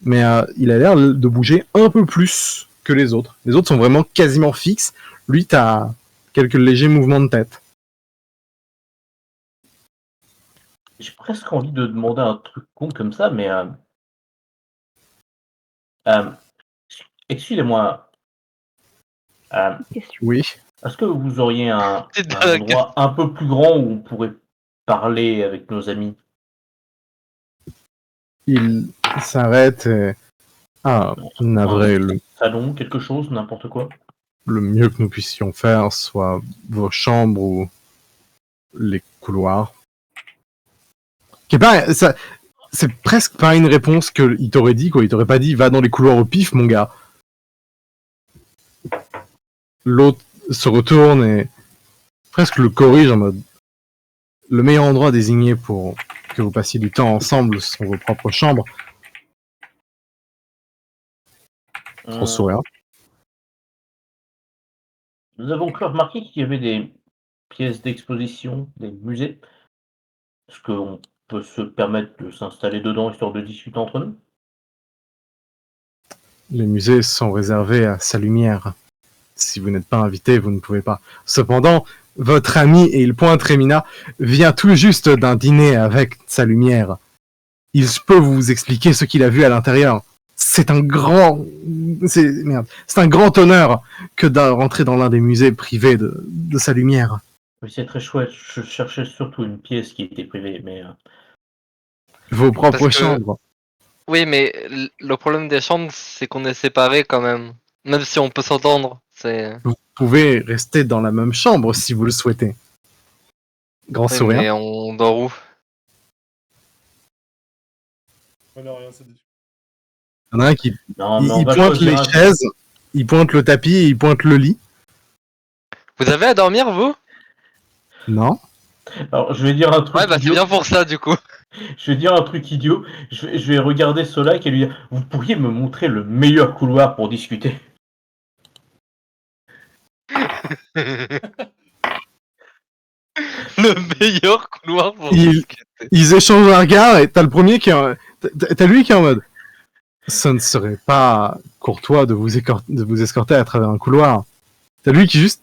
A: mais il a l'air de bouger un peu plus que les autres. Les autres sont vraiment quasiment fixes. Lui, t'as quelques légers mouvements de tête.
C: J'ai presque envie de demander un truc con comme ça, mais... excusez-moi.
D: Question.
A: Oui.
C: Est-ce que vous auriez un
E: C'est dingue.
C: endroit un peu plus grand où on pourrait parler avec nos amis?
A: Il s'arrête et... navré,
C: Salon, quelque chose, n'importe quoi?
A: le mieux que nous puissions faire soit vos chambres ou les couloirs. C'est presque pas une réponse qu'il t'aurait dit, quoi. Il t'aurait pas dit va dans les couloirs au pif, mon gars. L'autre se retourne et presque le corrige en mode le meilleur endroit désigné pour que vous passiez du temps ensemble sur vos propres chambres. Trop sourire.
C: Nous avons cru remarquer qu'il y avait des pièces d'exposition, des musées. Est-ce qu'on peut se permettre de s'installer dedans histoire de discuter entre nous?
A: Les musées sont réservés à sa lumière. Si vous n'êtes pas invité, vous ne pouvez pas. Cependant, votre ami, et il pointe Rémina, vient tout juste d'un dîner avec sa lumière. Il peut vous expliquer ce qu'il a vu à l'intérieur. C'est un grand honneur que de rentrer dans l'un des musées privés de sa lumière.
C: Oui, c'est très chouette. Je cherchais surtout une pièce qui était privée, mais
A: Vos propres
E: Parce que-
A: chambres.
E: Oui, mais le problème des chambres, c'est qu'on est séparés quand même. Même si on peut s'entendre. C'est.
A: Vous pouvez rester dans la même chambre si vous le souhaitez. Grand
E: Oui,
A: sourire.
E: mais on dort où?
B: Ouais, non, rien, c'est des...
A: Il y en a un qui
C: non, mais on
A: il
C: va
A: pointe
C: choisir
A: les
C: un-
A: chaises, il pointe le tapis, et il pointe le lit.
E: Vous avez à dormir, vous?
A: Non.
C: Alors, je vais dire un truc
E: Ouais, bah c'est
C: idiot.
E: bien pour ça, du coup.
C: Je vais dire un truc idiot. Je vais regarder Solak et lui dire: vous pourriez me montrer le meilleur couloir pour discuter?
E: Le meilleur couloir pour
A: Il-
E: discuter.
A: Ils échangent un regard et t'as le premier qui est t'as lui qui est en mode ce ne serait pas courtois de vous escorter à travers un couloir. T'as lui qui juste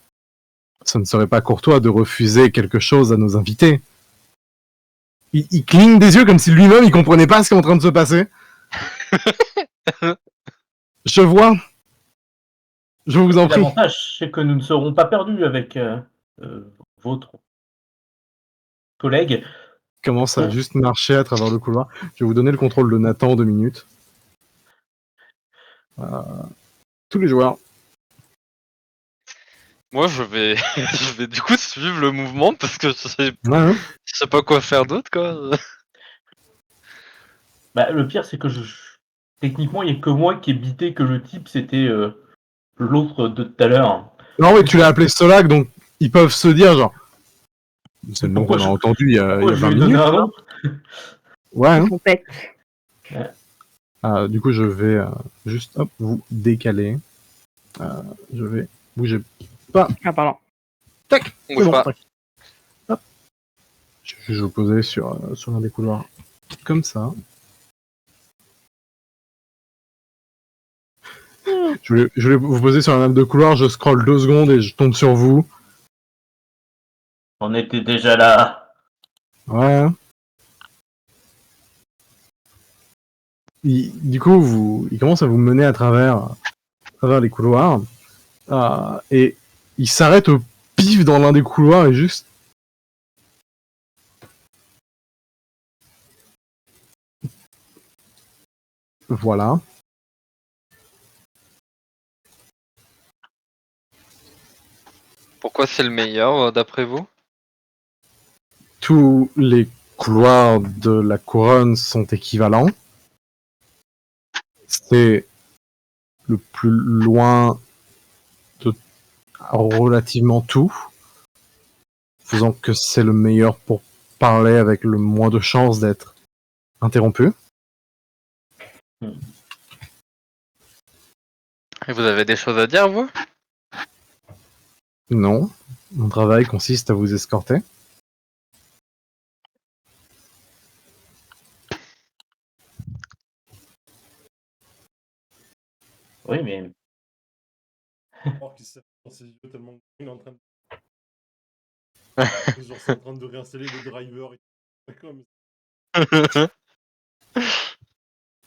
A: ce ne serait pas courtois de refuser quelque chose à nos invités. Il cligne des yeux comme si lui-même il comprenait pas ce qui est en train de se passer. Je vois. Je vous en prie.
C: L'avantage, c'est que nous ne serons pas perdus avec votre collègue.
A: Commence à juste marcher à travers le couloir. Je vais vous donner le contrôle de Nathan en 2 minutes. Tous les joueurs.
E: Moi, je vais, je vais du coup suivre le mouvement parce que
A: Ouais.
E: je sais pas quoi faire d'autre, quoi.
C: Bah, le pire, c'est que techniquement, il n'y a que moi qui ai bité que le type, c'était l'autre de tout à l'heure.
A: Non, mais tu l'as appelé Solak, donc ils peuvent se dire genre. C'est le nom
C: Pourquoi
A: qu'on a
C: je-
A: entendu il y a
C: Pourquoi je
A: 20
C: lui ai donné
A: minutes.
C: un nom?
A: Ouais. Hein.
D: Ils sont bêtes.
A: Du coup, je vais juste vous décaler. Je vais bouger.
D: Ah, pardon.
A: Tac.
E: On bouge
A: C'est bon,
E: pas.
A: tac. Hop. Je vais juste vous poser sur l'un des couloirs. Comme ça. Je voulais vous poser sur la map de couloir, je scrolle 2 secondes et je tombe sur vous.
C: On était déjà là.
A: Ouais. Du coup, il commence à vous mener à travers les couloirs. Et il s'arrête au pif dans l'un des couloirs et juste. Voilà.
E: Pourquoi c'est le meilleur, d'après vous?
A: Tous les couloirs de la couronne sont équivalents. C'est le plus loin de relativement tout, faisant que c'est le meilleur pour parler avec le moins de chances d'être interrompu.
E: Et vous avez des choses à dire, vous?
A: Non, mon travail consiste à vous escorter.
C: Oui, mais
B: Alors qu'il s'est dans ses yeux tellement il est en train de... Genre, c'est en train de réinstaller le driver. D'accord, mais...
A: Je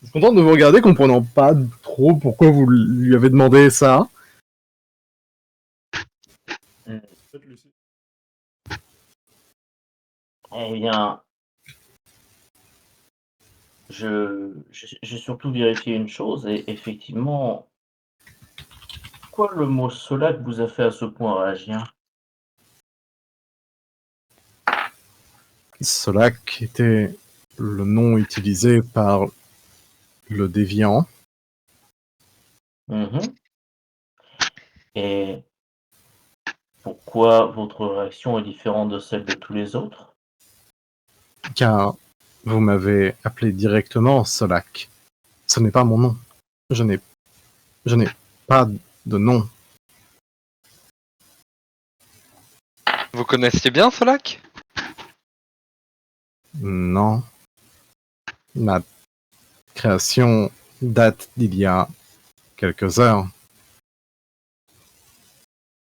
A: suis content de vous regarder, comprenant pas trop pourquoi vous lui avez demandé ça.
B: Peut-être lui, c'est-
C: eh bien, j'ai surtout vérifié une chose, et effectivement, pourquoi le mot Solak vous a fait à ce point réagir?
A: Solak était le nom utilisé par le déviant.
C: Mhm. Et pourquoi votre réaction est différente de celle de tous les autres?
A: Car Vous m'avez appelé directement Solak. Ce n'est pas mon nom. Je n'ai pas de nom.
E: Vous connaissiez bien Solak?
A: Non. Ma création date d'il y a quelques heures.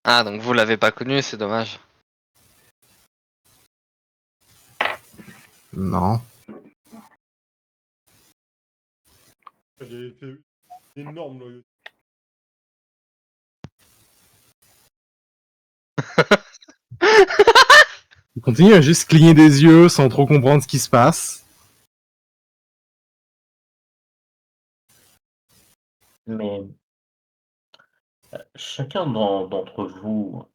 E: Ah, donc vous l'avez pas connu, c'est dommage.
A: Non.
B: Il avait fait une énorme loyauté.
A: Il continue à juste cligner des yeux sans trop comprendre ce qui se passe.
C: Mais chacun d'entre vous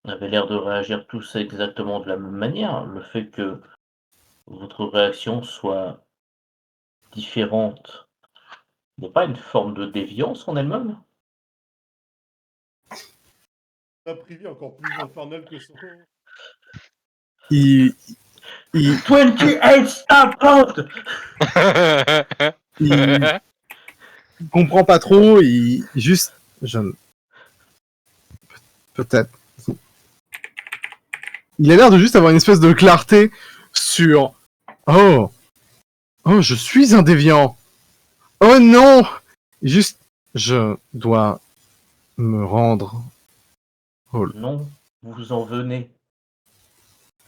C: avait l'air de réagir tous exactement de la même manière. Le fait que votre réaction soit différente n'est pas une forme de déviance en elle-même?
B: Un privé encore plus infernal que son.
A: Il
C: 28 star points!
A: comprend pas trop. Il juste, peut-être. Il a l'air de juste avoir une espèce de clarté sur. Oh, je suis un déviant. Oh non, juste, je dois me rendre.
C: Non, vous en venez.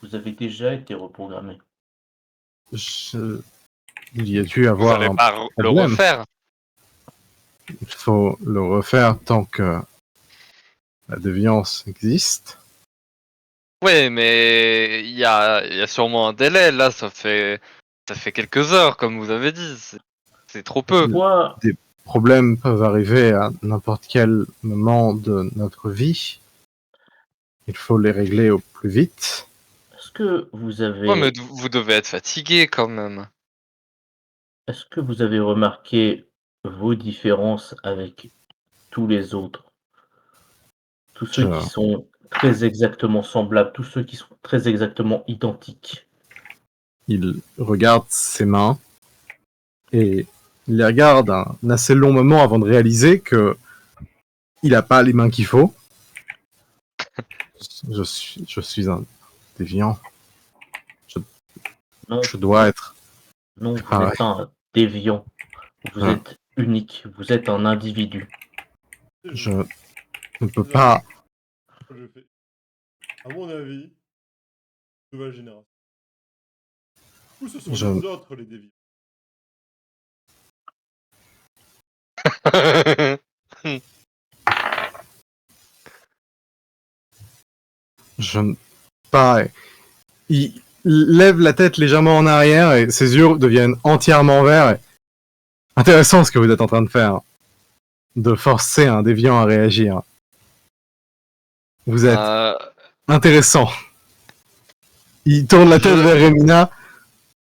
C: Vous avez déjà été reprogrammé.
A: Il y a dû
E: Vous
A: avoir
E: allez
A: un
E: pas le
A: problème.
E: refaire.
A: Il faut le refaire tant que la déviance existe.
E: Oui, mais il y a sûrement un délai. Là, ça fait quelques heures, comme vous avez dit. C'est trop peu.
C: Pourquoi
A: Des problèmes peuvent arriver à n'importe quel moment de notre vie. Il faut les régler au plus vite.
C: est-ce que vous avez
E: Ouais, mais vous devez être fatigué quand même.
C: est-ce que vous avez remarqué vos différences avec tous les autres? Tous ceux qui
A: Je-
C: sont très exactement semblables, tous ceux qui sont très exactement identiques.
A: Il regarde ses mains et il les regarde un assez long moment avant de réaliser que il a pas les mains qu'il faut. Je suis un déviant.
C: Non,
A: Je dois être
C: non, vous
A: pareil.
C: n'êtes pas un déviant. Vous
A: Ah.
C: êtes unique. Vous êtes un individu.
A: Je ne peux pas.
B: Je fais. À mon avis, nouvelle génération. Ou ce sont
A: Je-
B: les autres les déviants.
A: Je ne pas. Il lève la tête légèrement en arrière et ses yeux deviennent entièrement verts. Et... Intéressant ce que vous êtes en train de faire. De forcer un déviant à réagir. Vous êtes intéressant. Il tourne la tête vers Remina.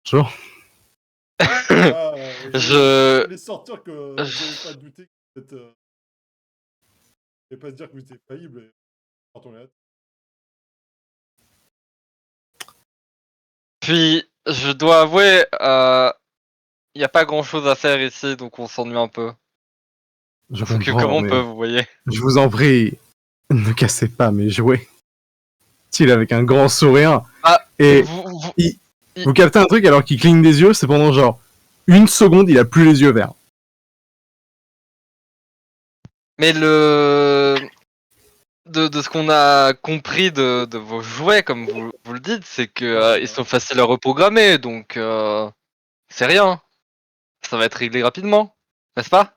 A: Bonjour.
E: Je-
B: voulais sortir que vous n'avez pas douté que vous êtes. Vous n'allez pas se dire que vous étiez faillible. Et... Quand on est là.
E: Puis, je dois avouer, il n'y a pas grand chose à faire ici, donc on s'ennuie un peu.
A: Je
E: On fait que
A: comprends,
E: comme on
A: mais
E: peut, vous voyez.
A: je vous en prie, ne cassez pas mes jouets. Il avec un grand sourire.
E: Ah,
A: et
E: vous-
A: vous captez un truc alors qu'il cligne des yeux, c'est pendant genre une seconde, il a plus les yeux verts.
E: Mais de ce qu'on a compris de vos jouets, comme vous le dites, c'est que ils sont faciles à reprogrammer, donc c'est rien. Ça va être réglé rapidement, n'est-ce pas?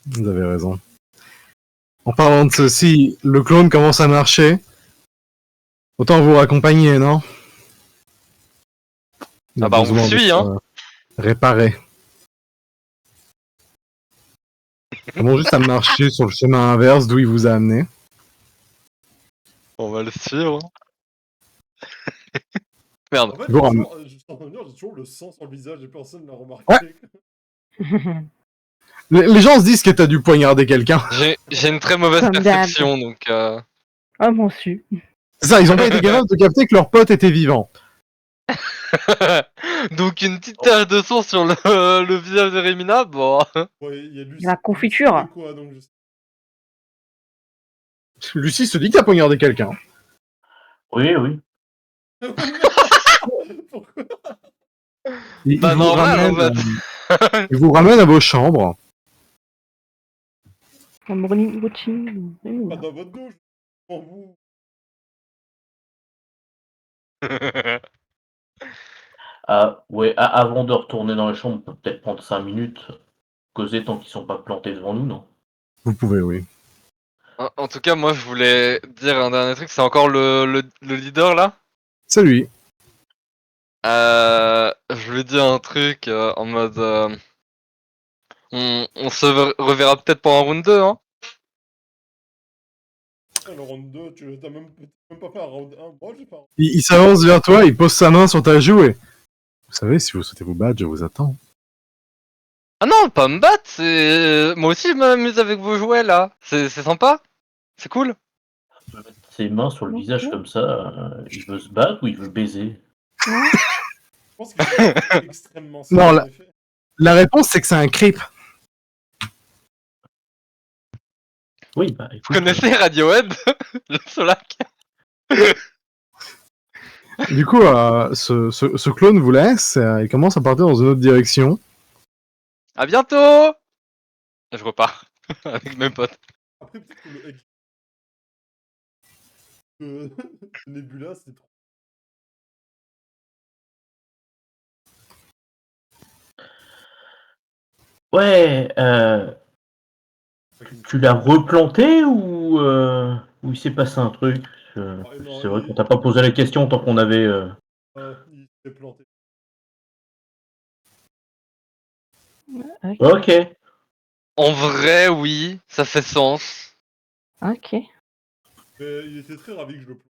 A: Vous avez raison. En parlant de ceci, le clone commence à marcher. Autant vous raccompagner, non? Il a
E: Ah bah on
A: besoin
E: vous suit,
A: d'être,
E: hein.
A: réparé. Comment juste à marcher sur le chemin inverse d'où il vous a amené.
E: On va le suivre. Merde.
B: En fait,
A: Bon,
B: franchement, je suis en train de dire, j'ai toujours le sang sur le visage et personne ne l'a remarqué.
A: Les gens se disent que t'as dû poignarder quelqu'un.
E: J'ai une très mauvaise
D: Comme d'hab.
E: perception, donc
D: Oh mon su.
A: C'est ça, ils ont pas été capables de capter que leur pote était vivant.
E: Donc une petite tache de sang sur le visage de Rémina, bon.
B: Ouais, il y a Lucie.
D: La confiture.
B: Lucie, c'est quoi, donc, je sais.
A: Lucie se dit que t'as poignardé quelqu'un.
C: Oui, oui.
B: Pourquoi?
A: Il
E: Bah
A: vous
E: normal en
A: ramène,
E: fait.
A: il vous ramène à vos chambres.
D: Un morning routine.
B: Pas dans votre douche. Pour vous.
C: Ouais, avant de retourner dans la chambre, on peut peut-être prendre 5 minutes, causer tant qu'ils sont pas plantés devant nous, non?
A: Vous pouvez, oui.
E: En tout cas, moi je voulais dire un dernier truc, c'est encore le leader là.
A: C'est lui.
E: Je lui dis un truc en mode on se reverra peut-être pour un round 2, hein.
B: Le round 2, t'as même pas fait un round 1. Moi, j'ai pas.
A: Il s'avance vers toi, il pose sa main sur ta joue et... Vous savez, si vous souhaitez vous battre, je vous attends.
E: Ah non, pas me battre, c'est... Moi aussi je m'amuse avec vos jouets là, c'est sympa, c'est cool.
C: Il peut mettre ses mains sur le
D: Ok.
C: visage comme ça, il veut se battre ou il veut baiser?
D: Ouais.
B: Je pense que c'est extrêmement simple.
A: Non,
B: en
A: là-
B: effet.
A: La réponse, c'est que c'est un creep.
C: Oui, bah
E: Vous
C: écoute,
E: connaissez Radiohead, le Solac?
A: Du coup, ce clone vous laisse, il commence à partir dans une autre direction.
E: À bientôt. Je repars avec mes potes.
B: Après, peut-être que le egg de Nebula, c'est trop.
C: ouais, tu l'as replanté ou il s'est passé un truc?
B: Ah, non,
C: C'est vrai qu'on t'a pas posé la question tant qu'on avait.
B: il s'est planté.
D: Ok.
C: Ok.
E: En vrai, oui, ça fait sens.
D: Ok.
B: Mais il était très ravi que je le plante.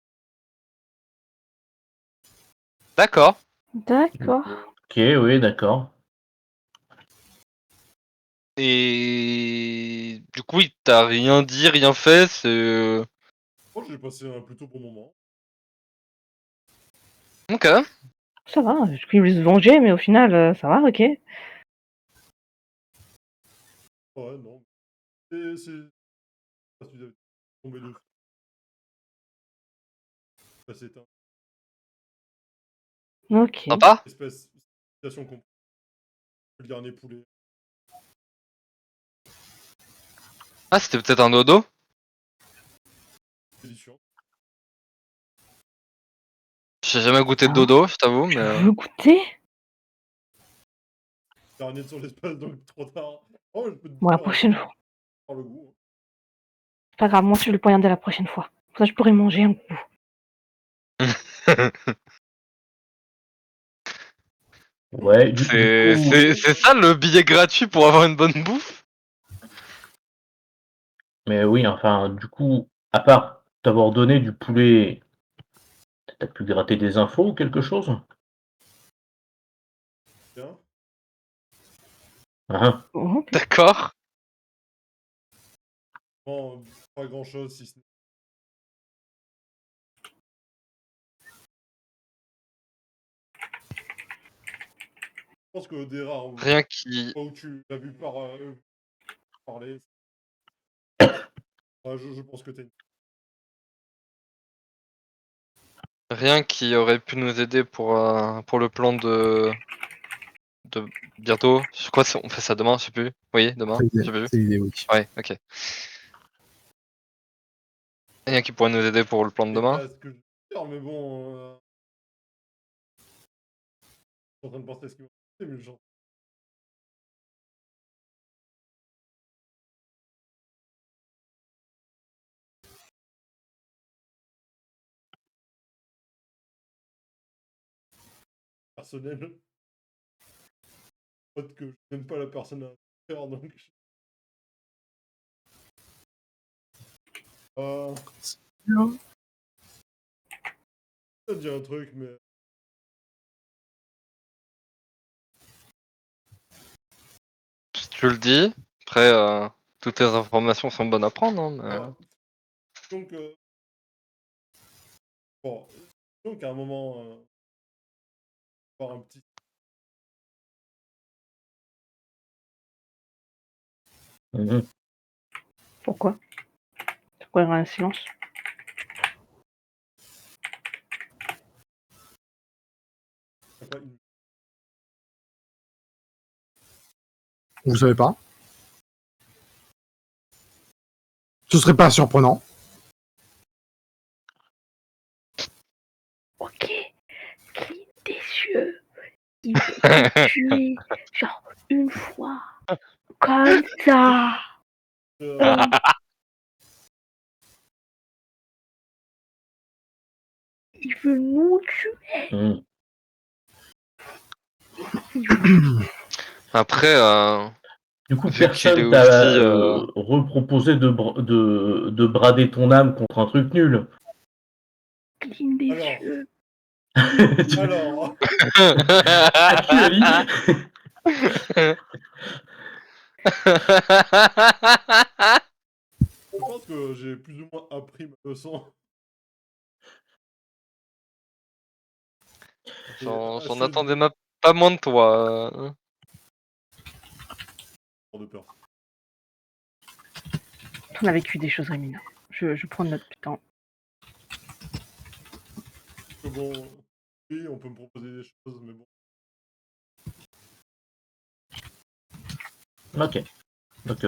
E: D'accord.
D: D'accord.
C: Ok, oui, d'accord.
E: Et du coup, il t'a rien dit, rien fait, c'est...
B: Moi, j'ai passé un plutôt bon moment.
E: Ok.
D: Ça va. Je voulais se venger, mais au final, ça va, ok.
B: Ouais, non. C'est. Parce que vous tombé dessus. Bah, c'est un
D: Ok.
E: Sympa.
B: espèce. Situation complète. Le dernier poulet.
E: Ah, c'était peut-être un dodo.
B: Délicieux.
E: J'ai jamais goûté de
D: Ah.
E: dodo, je t'avoue,
D: Tu
E: mais...
D: veux goûter?
B: Dernier sur l'espace, donc trop tard. Oh, je peux te
D: Bon, la
B: dire,
D: prochaine fois.
B: par le goût.
D: C'est pas grave, moi, je vais le poignarder la prochaine fois. Comme ça, je pourrai manger un coup.
C: Ouais, du
E: c'est
C: coup.
E: c'est ça le billet gratuit pour avoir une bonne bouffe?
C: Mais oui, enfin, du coup, à part t'avoir donné du poulet, t'as pu gratter des infos ou quelque chose?
B: Bien.
C: Hein?
D: Ok.
E: D'accord.
B: Bon, pas grand chose si ce n'est. Je pense que des rares
E: Rien qui...
B: fois où tu l'as vu parler. Je pense que t'es une.
E: Rien qui aurait pu nous aider pour le plan de bientôt. Je crois qu'on fait ça demain, je sais plus. Oui, demain, je sais plus.
A: C'est l'idée, oui.
E: Ouais, ok. Rien qui pourrait nous aider pour le plan de
B: C'est
E: demain.
B: pas ce que je veux dire, mais bon. Je suis en train de penser à ce qu'il va faire, mais genre. Personnel. Pote que je n'aime pas la personne à faire, donc.
A: Non.
B: Je vais te dire un truc, mais.
E: Si tu le dis, après, toutes les informations sont bonnes à prendre. Hein, mais...
B: Alors, donc, Bon, donc à un moment, voir un petit.
C: Mhm.
D: Pourquoi? Pourquoi il y aura un silence?
B: Pas une-
A: Vous savez pas. Ce serait pas surprenant.
D: Ok. Clin des yeux. Il veut me tuer. Genre, une fois. Comme ça.
B: Euh,
D: Il veut nous tuer.
C: Mhm.
D: Il veut...
E: Après,
C: Du coup,
E: vu qu'il est
C: personne
E: aussi.
C: t'a reproposé de brader ton âme contre un truc nul.
D: Clin des
B: Alors.
D: yeux.
B: Alors,
C: As-tu Ali?
B: je pense que j'ai plus ou moins appris ma leçon.
E: J'en attendais pas moins de toi.
B: De peur.
D: On a vécu des choses, Rémina. Je prends notre temps.
B: Que bon, oui, on peut me proposer des choses, mais bon.
C: Ok. Ok.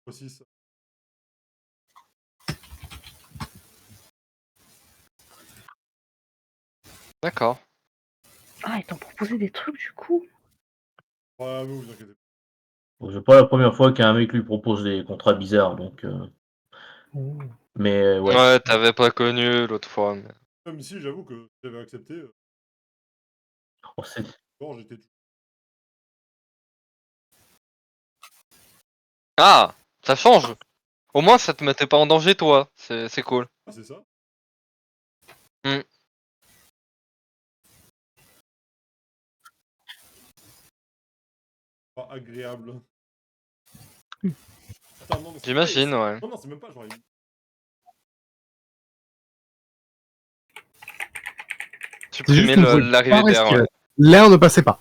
B: Aussi, ça.
E: D'accord.
D: Ah, ils t'ont proposé des trucs du coup?
B: Ouais, mais vous inquiétez pas.
C: C'est pas la première fois qu'un mec lui propose des contrats bizarres, donc. Mais ouais.
E: Ouais, t'avais pas connu l'autre fois. Mais...
B: Même si j'avoue que j'avais accepté,
C: Oh, c'est-
B: bon, j'étais tout.
E: Ah, ça change. Au moins, ça te mettait pas en danger, toi. C'est cool.
B: Ah, c'est ça?
E: Hmm.
B: Pas agréable.
D: Hmm.
B: Attends, non, mais
E: J'imagine, ouais.
B: Non, non, c'est même pas genre.
A: C'est juste
E: Supprimer
A: que vous pouvez
E: l'arrivée
A: pas
E: d'air.
A: respirer.
E: Ouais.
A: L'air ne passait pas.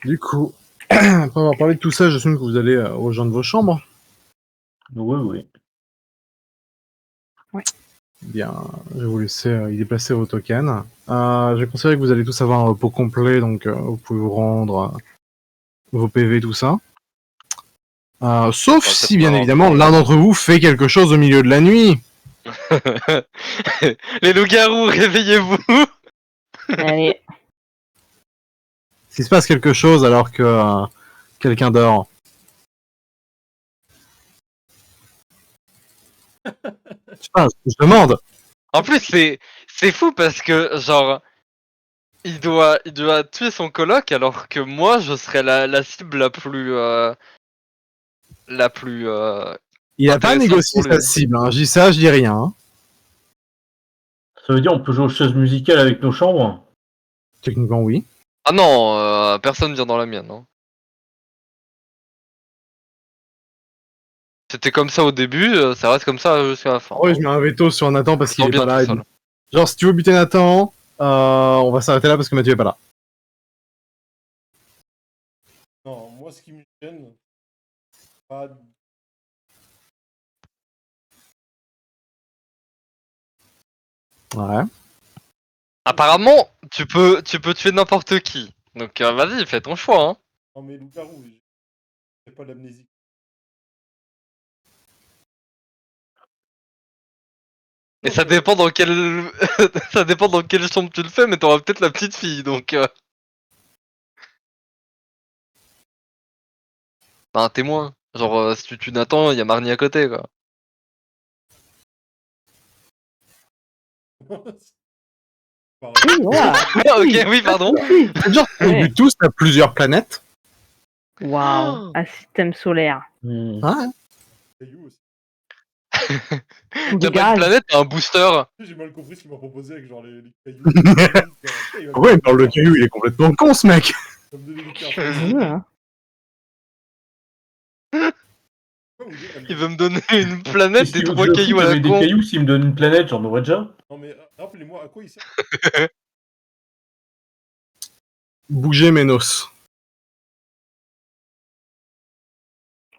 A: Du coup, après avoir parlé de tout ça, j'assume que vous allez rejoindre vos chambres.
C: Oui.
A: Bien, je vais vous laisser y déplacer vos tokens. J'ai considéré que vous allez tous avoir un repos complet, donc vous pouvez vous rendre vos PV, tout ça. Sauf
E: Ouais,
A: si, bien
E: pas
A: évidemment, l'un d'entre vous fait quelque chose au milieu de la nuit.
E: Les loups-garous, réveillez-vous.
D: Allez.
A: S'il se passe quelque chose alors que quelqu'un dort. Je sais pas, je demande.
E: En plus, c'est fou parce que, genre, il doit tuer son coloc alors que moi, je serais la cible la plus
A: Il a pas
E: intéressante
A: négocié
E: pour lui.
A: sa cible, hein. Je dis ça, je dis rien. Hein.
C: Ça veut dire on peut jouer aux chaises musicales avec nos chambres?
A: Techniquement, oui.
E: Ah non, personne vient dans la mienne. Hein. C'était comme ça au début, ça reste comme ça jusqu'à la fin.
A: Ouais, je mets un veto sur Nathan parce qu'il est
E: bien
A: pas là.
E: tout seul.
A: Genre, si tu veux buter Nathan, on va s'arrêter là parce que Mathieu est pas là.
B: Non, moi, ce qui me gêne, pas.
A: Ouais.
E: Apparemment, tu peux tuer n'importe qui. Donc vas-y, fais ton choix. Hein.
B: Non, mais loup-garou, j'ai pas l'amnésie.
E: Et
B: Non,
E: ça
B: mais-
E: dépend dans quelle ça dépend dans quelle chambre tu le fais, mais t'auras peut-être la petite fille, donc enfin, un témoin. Genre si tu tues Nathan, il y a Marnie à côté quoi.
B: Pareil.
D: Oui, voilà.
E: Ah, ok, oui, pardon.
A: C'est genre, on
D: Ouais.
A: bute tous à plusieurs planètes.
D: Waouh. Un système solaire.
A: Ouais.
B: Caillou aussi.
D: Ou
E: T'as
D: des
E: pas une
D: gaz.
E: planète, t'as un booster.
B: J'ai mal compris ce qu'il m'a proposé avec genre les cailloux.
A: Pourquoi il parle de caillou? Il est complètement con, ce mec.
B: Ça me donnait des cartes.
D: Hein.
B: Pourquoi vous dites, elle-
E: Il veut me donner une planète
C: Et
E: et
C: si
E: 3
C: je
E: cailloux à la
C: avec des
E: con.
C: cailloux, s'il me donne une planète, j'en aurais déjà.
B: Non mais rappelez-moi à quoi il sert.
A: Bouger Ménos.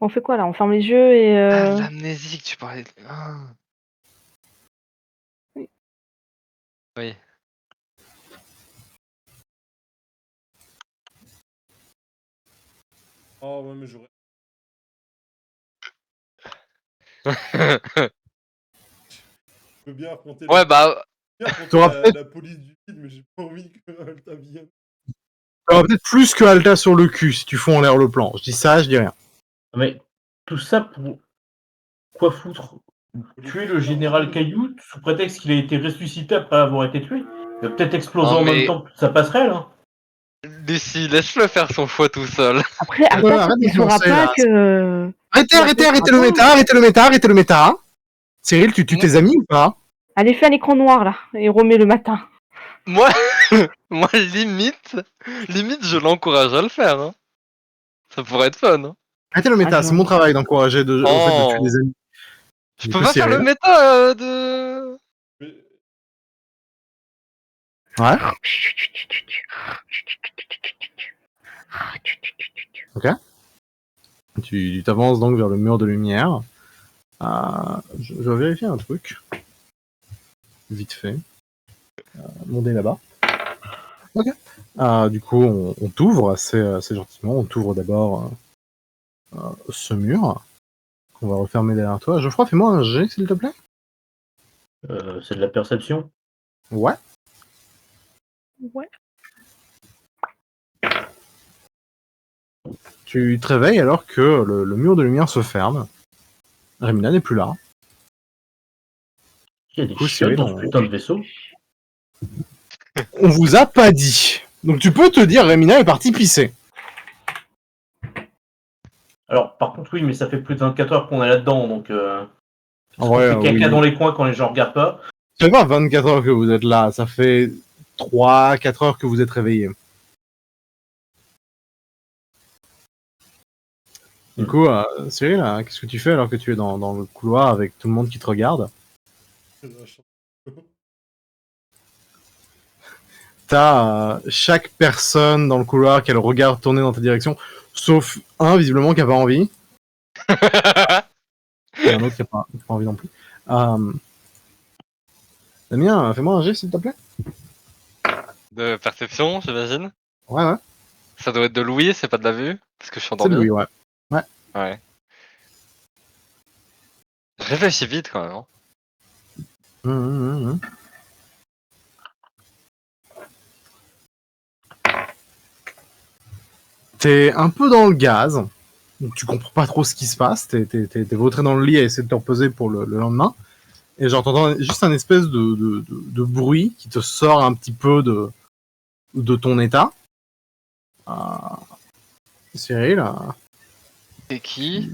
D: On fait quoi là? On ferme les yeux et.
E: Ah, l'amnésique, tu parlais. Ah.
D: Oui.
E: Oui.
B: Ah ouais mais j'aurais. Je veux bien affronter
E: Ouais, bah,
A: T'auras peut-être
B: la police du vide, mais j'ai pas envie que Alta vienne.
A: t'auras peut-être plus que Alta sur le cul si tu fous en l'air le plan. Je dis ça, je dis rien.
C: Mais tout ça pour quoi foutre? Tuer le général Caillou sous prétexte qu'il a été ressuscité après avoir été tué? Il va peut-être exploser
E: Non,
C: en même
E: mais-
C: temps que sa passerelle, hein.
E: Lucie, laisse-le faire son choix tout seul.
D: Après,
A: Ouais,
D: Alta,
A: arrête
D: il
A: de
D: saura
A: penser,
D: pas
A: là.
D: que.
A: Arrêtez
D: Ouais,
A: arrêtez
D: attends.
A: arrêtez le méta. Cyril, tu tues tes amis ou pas?
D: Allez, fais un écran noir là et remets le matin.
E: Moi, moi limite, je l'encourage à le faire. Hein. Ça pourrait être fun. Hein.
A: Arrêtez le méta,
D: Ah,
A: c'est mon travail d'encourager au fait de tuer des amis.
E: Je
A: Du
E: peux
A: coup,
E: pas faire le
A: Cyril.
E: méta de.
B: Mais
A: Ouais. Tu t'avances donc vers le mur de lumière. Je vais vérifier un truc. Vite fait. Mon dé là-bas. Ok. Du coup, on t'ouvre assez gentiment. On t'ouvre d'abord ce mur. Qu'on va refermer derrière toi. Geoffroy, fais-moi un G, s'il te plaît.
C: C'est de la perception.
A: Ouais.
D: Ouais.
A: Tu te réveilles alors que le mur de lumière se ferme. Remina n'est plus là.
C: Il y a des
A: Coup,
C: chiottes
A: Cyril,
C: dans ce putain de vaisseau.
A: On vous a pas dit. Donc tu peux te dire, Remina est partie pisser.
C: Alors, par contre, oui, mais ça fait plus de 24 heures qu'on est là-dedans, donc...
A: En
C: on
A: vrai,
C: fait caca
A: oui.
C: dans les coins quand les gens regardent pas.
A: C'est pas 24 heures que vous êtes là, ça fait 3-4 heures que vous êtes réveillé. Du coup, Cyril, qu'est-ce que tu fais alors que tu es dans le couloir avec tout le monde qui te regarde? T'as chaque personne dans le couloir qui a le regard tourné dans ta direction, sauf un visiblement qui a pas envie, et un autre qui a pas envie non plus. Damien, fais-moi un G s'il te plaît.
E: De perception, j'imagine.
A: Ouais.
E: Ça doit être de l'ouïe, c'est pas de la vue. Parce que je suis
A: C'est
E: endormi.
A: lui, ouais.
E: Ouais. Réfléchis vite quand même. Hein.
A: Mmh. T'es un peu dans le gaz, donc tu comprends pas trop ce qui se passe, t'es vautré dans le lit à essayer de te reposer pour le lendemain, et genre t'entends juste un espèce de bruit qui te sort un petit peu de ton état. Cyril,
E: C'est qui?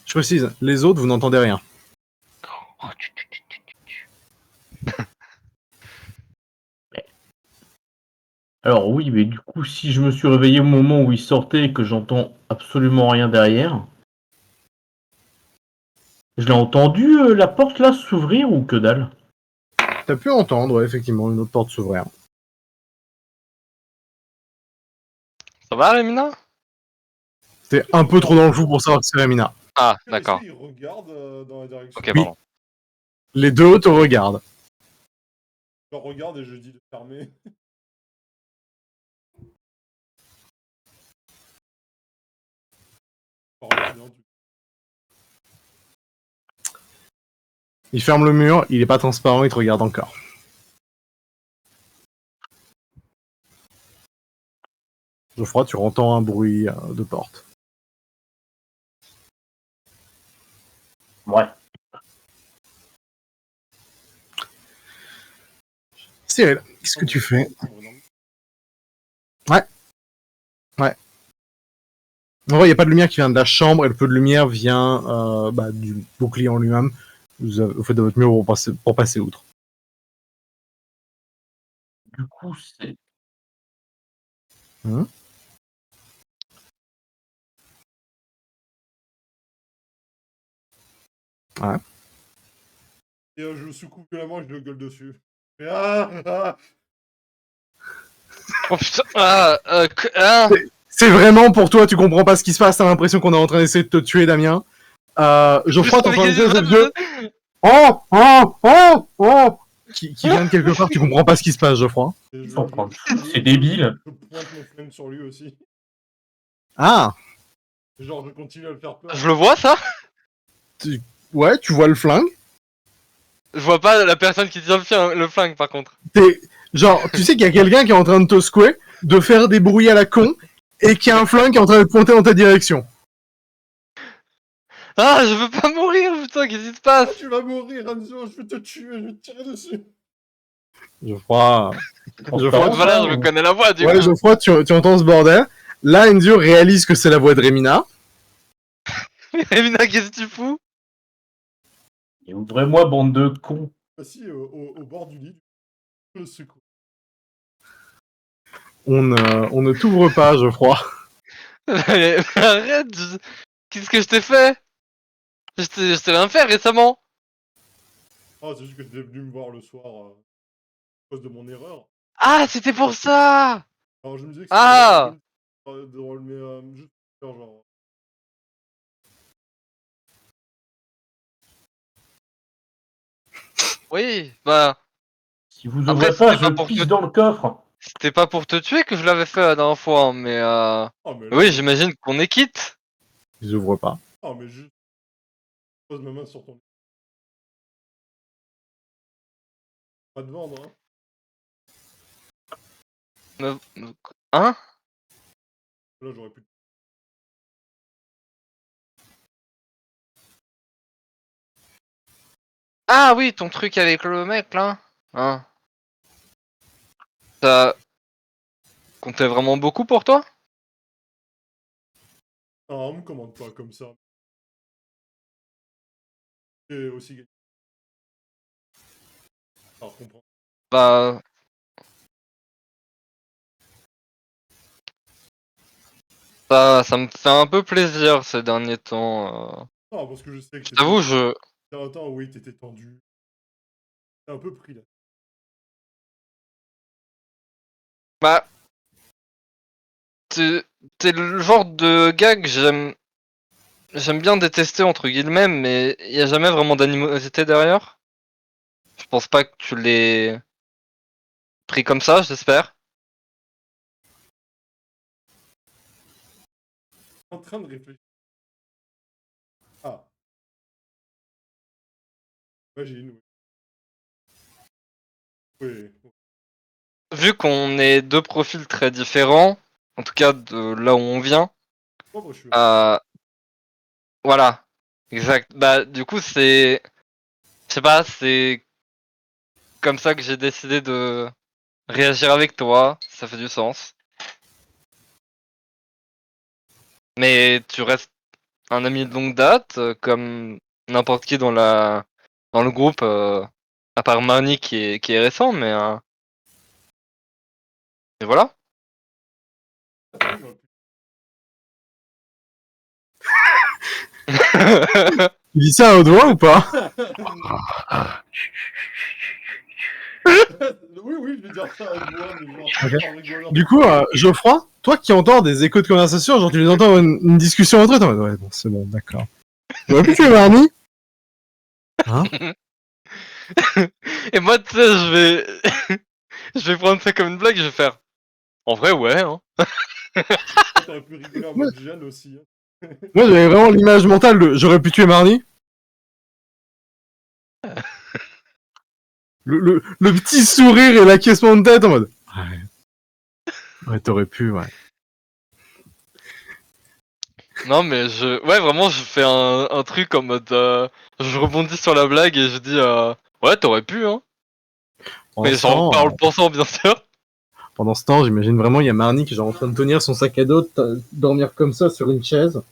A: je précise, les autres vous n'entendez rien.
C: Alors oui, mais du coup, si je me suis réveillé au moment où il sortait et que j'entends absolument rien derrière... Je l'ai entendu, la porte là s'ouvrir ou que dalle?
A: T'as pu entendre, ouais, effectivement, une autre porte s'ouvrir.
E: Ça va, Remina?
A: T'es un peu trop dans le flou pour savoir que c'est Remina.
E: Ah,
B: est-ce
E: d'accord.
B: qu'il regarde dans la direction.
E: Ok, pardon.
A: Les deux te regardent.
B: Je regarde et je dis de fermer.
A: Il ferme le mur, il est pas transparent, il te regarde encore. Geoffroy, tu entends un bruit de porte.
C: Ouais.
A: Cyril, qu'est-ce que tu fais? En vrai, il n'y a pas de lumière qui vient de la chambre, et le peu de lumière vient du bouclier en lui-même. Vous faites de votre mieux pour passer outre.
C: du coup, c'est.
B: Et je le secoue violemment et je le gueule dessus. Et ah
E: Oh putain, ah.
A: C'est vraiment pour toi, tu comprends pas ce qui se passe, t'as l'impression qu'on est en train d'essayer de te tuer, Damien. Geoffroy, t'entends une espèce de vieux. Oh, oh, oh, oh, qui vient de quelque part, tu comprends pas ce qui se passe, Geoffroy.
B: Et
C: C'est débile.
B: Je pointe mon flingue sur lui aussi.
A: Ah,
B: Et genre, je continue à le faire peur.
E: Je le vois ça?
A: ouais, tu vois le flingue.
E: Je vois pas la personne qui tient le flingue par contre.
A: Genre, tu sais qu'il y a quelqu'un qui est en train de te secouer, de faire des bruits à la con, et qu'il y a un flingue qui est en train de pointer dans ta direction.
E: Ah, je veux pas mourir, putain, qu'est-ce qui se passe?
B: Ah, tu vas mourir, Anzo, je vais te tuer, je vais te tirer dessus.
A: Geoffroy,
E: Voilà, je connais la voix du
A: ouais,
E: coup.
A: Geoffroy, tu entends ce bordel. Là, Enzio réalise que c'est la voix de Remina.
E: Mais Remina, qu'est-ce que tu fous?
C: Et ouvrez-moi, bande de cons.
B: Assis au bord du lit, je le secoue.
A: On ne t'ouvre pas, Geoffroy.
E: Mais arrête, qu'est-ce que je t'ai fait? Je t'ai rien fait récemment.
B: Ah, c'est juste que t'es venu me voir le soir à cause de mon erreur.
E: Ah, c'était pour ça.
B: Alors je me disais que
E: Ah.
B: c'était drôle, mais juste pour faire genre.
E: Oui, bah,
C: Si vous
E: après,
C: ouvrez pas,
E: c'était
C: je
E: pas pour
C: pisse
E: te...
C: dans le coffre.
E: C'était pas pour te tuer que je l'avais fait la dernière fois, hein, mais
B: Ah, mais là,
E: oui, j'imagine qu'on est quitte.
A: Ils ouvrent pas.
B: Ah, mais juste. Je pose ma main sur ton. Pas de vendre, hein.
E: Hein?
B: Là, j'aurais pu.
E: Ah oui, ton truc avec le mec là. Hein? Ça comptait vraiment beaucoup pour toi?
B: Ah, on me commande pas comme ça. Et aussi gagné. Alors, comprends.
E: Bah, ça me fait un peu plaisir ces derniers temps.
B: Ah, parce que je sais que
E: Je t'avoue, je...
B: T'as un temps où oui, t'étais tendu. T'es un peu pris là.
E: Bah, t'es le genre de gars que j'aime bien détester entre guillemets, mais il y a jamais vraiment d'animosité derrière. Je pense pas que tu l'aies pris comme ça, j'espère.
B: En train de réfléchir. Ah. Imagine, oui. Oui.
E: Vu qu'on est deux profils très différents, en tout cas de là où on vient,
B: Oh, moi, je suis.
E: voilà, exact. Bah, du coup, je sais pas, c'est comme ça que j'ai décidé de réagir avec toi, ça fait du sens. Mais tu restes un ami de longue date, comme n'importe qui dans le groupe, à part Marnie qui est récent, mais voilà.
A: Tu dis ça à haute voix ou pas?
B: Oui, oui, je vais dire ça à haute voix, mais genre,
A: Ok.
B: en rigolant.
A: Du coup, Geoffroy, toi qui entends des échos de conversation, genre tu les entends une discussion entre eux, t'es en mode, ouais, bon, c'est bon, d'accord. Tu aurais pu tuer Marnie? Hein?
E: Et moi, tu sais, je vais prendre ça comme une blague, je vais faire. En vrai, ouais, hein.
B: T'aurais pu rigoler en mode jeune aussi. Hein.
A: Moi, j'avais vraiment l'image mentale de j'aurais pu tuer Marnie. Le petit sourire et l'acquiescement de tête en mode. Ouais. Ouais, t'aurais pu, ouais.
E: Non, mais ouais, vraiment, je fais un truc en mode, je rebondis sur la blague et je dis, ouais, t'aurais pu, hein. Mais genre, pas en le pensant, bien sûr.
A: Pendant ce temps, j'imagine vraiment, il y a Marnie qui est genre en train de tenir son sac à dos, dormir comme ça sur une chaise.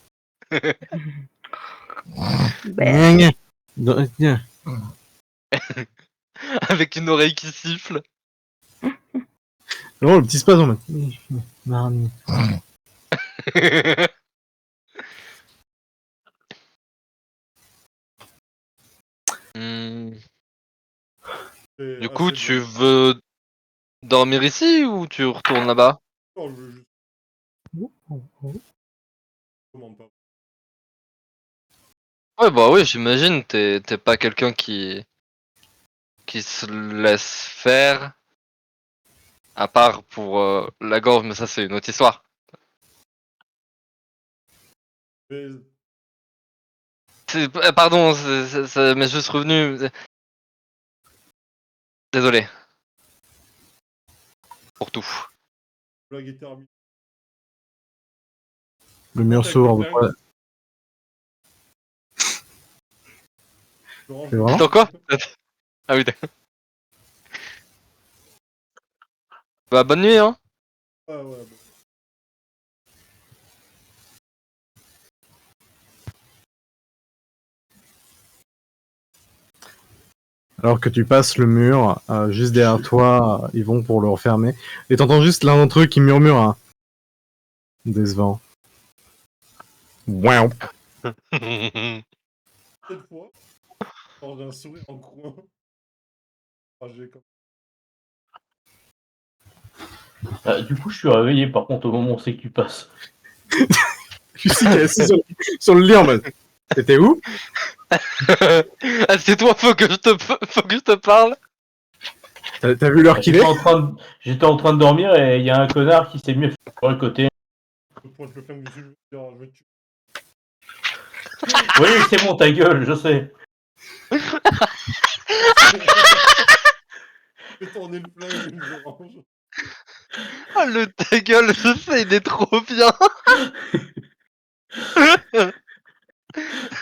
D: Ben,
E: Avec une oreille qui siffle.
A: Non, le petit spasme. Marnie.
E: Hmm.
B: C'est
E: Du coup,
B: assez
E: tu
B: bon.
E: veux dormir ici ou tu retournes là-bas?
B: Non, je veux juste commande pas.
E: Ouais, bah oui, j'imagine, t'es pas quelqu'un qui se laisse faire, à part pour la gorge, mais ça c'est une autre histoire.
B: Mais
E: Pardon, ça m'est juste revenu. Désolé pour tout.
B: la blague est terminée.
A: Le mur
B: Avec
A: s'ouvre à
B: des
A: peu près.
B: flingues. Je range
A: C'est
B: le
A: vraiment
E: Attends quoi? Ah oui, d'accord. Bah bonne nuit, hein.
B: Ouais, ouais, bon.
A: Alors que tu passes le mur, juste derrière toi, ils vont pour le refermer. Et t'entends juste l'un d'entre eux qui murmure un décevant. Wow.
B: Cette fois, quand j'ai un sourire en coin, j'ai comme...
C: Du coup, je suis réveillé par contre au moment où c'est que tu passes.
A: Lucie qui est assise sur le lit en mode. T'étais où?
E: Assieds-toi, faut que je te parle.
A: T'as vu l'heure qu'il est?
C: J'étais en train de dormir et il y a un connard qui s'est mis sur le côté.
B: Je pointe le flingue dessus, je vais dire, je vais te tuer.
C: Oui, c'est bon, ta gueule, je sais.
B: Je vais tourner le flingue, je range.
E: Ah le ta gueule, je sais, il est trop bien.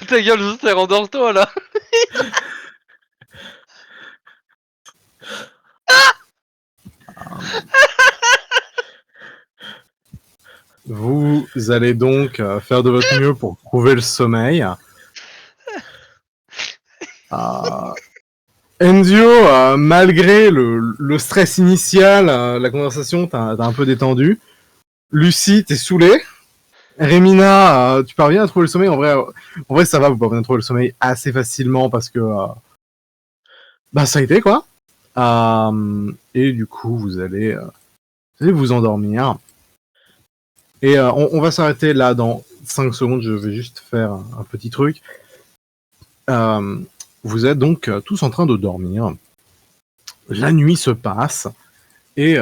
E: Ta gueule, je sais, rendors-toi là.
A: Vous allez donc faire de votre mieux pour trouver le sommeil. Enzio, malgré le stress initial, la conversation t'a un peu détendu. Lucie, t'es saoulée. Remina, tu parviens à trouver le sommeil. En vrai, ça va, vous parvenez à trouver le sommeil assez facilement parce que bah ça a été quoi. Et du coup, vous allez vous endormir. Et on va s'arrêter là dans 5 secondes. Je vais juste faire un petit truc. Vous êtes donc tous en train de dormir. La nuit se passe et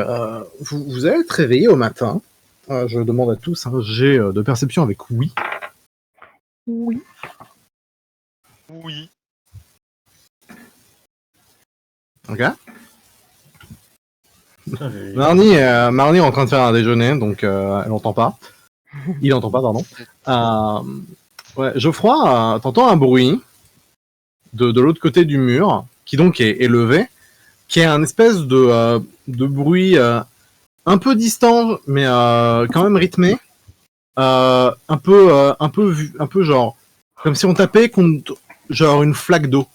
A: vous allez être réveillés au matin. Je demande à tous un jet de perception avec oui.
D: Oui.
E: Oui.
A: Ok.
C: Putain,
A: Marnie est en train de faire un déjeuner, donc elle entend pas. Il entend pas, pardon. Ouais, Geoffroy, t'entends un bruit de l'autre côté du mur, qui donc est élevé, qui est un espèce de bruit un peu distant, mais quand même rythmé. Un peu genre, comme si on tapait contre genre une flaque d'eau.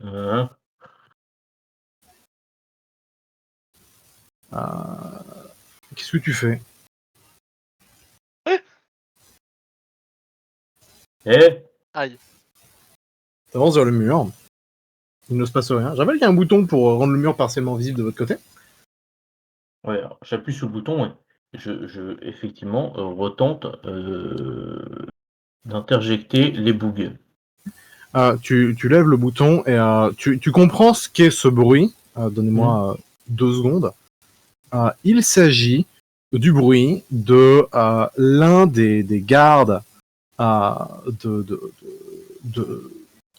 C: Hein.
A: Qu'est-ce que tu fais?
C: Eh,
E: Aïe.
A: T'avances vers le mur. Il ne se passe rien. J'appelle qu'il y a un bouton pour rendre le mur partiellement visible de votre côté.
C: ouais, alors, j'appuie sur le bouton et effectivement retente d'interjecter les bugs.
A: Tu lèves le bouton et tu comprends ce qu'est ce bruit. Donnez-moi 2 secondes. Il s'agit du bruit de l'un des gardes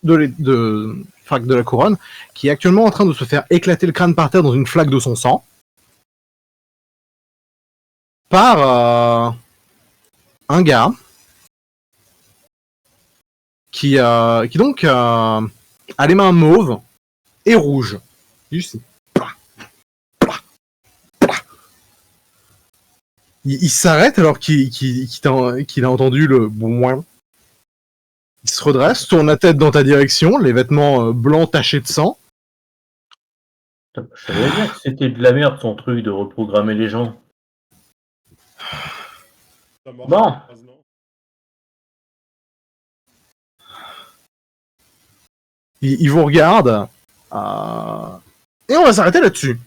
A: de la couronne, qui est actuellement en train de se faire éclater le crâne par terre dans une flaque de son sang par un gars qui donc a les mains mauves et rouges. Juste, il s'arrête alors qu'il a entendu le boing. Il se redresse, tourne la tête dans ta direction, les vêtements blancs tachés de sang.
C: Je savais bien que c'était de la merde son truc de reprogrammer les gens.
B: Ça marche
C: Bon.
B: en phrase, non?
A: Il vous regarde. Et on va s'arrêter là-dessus.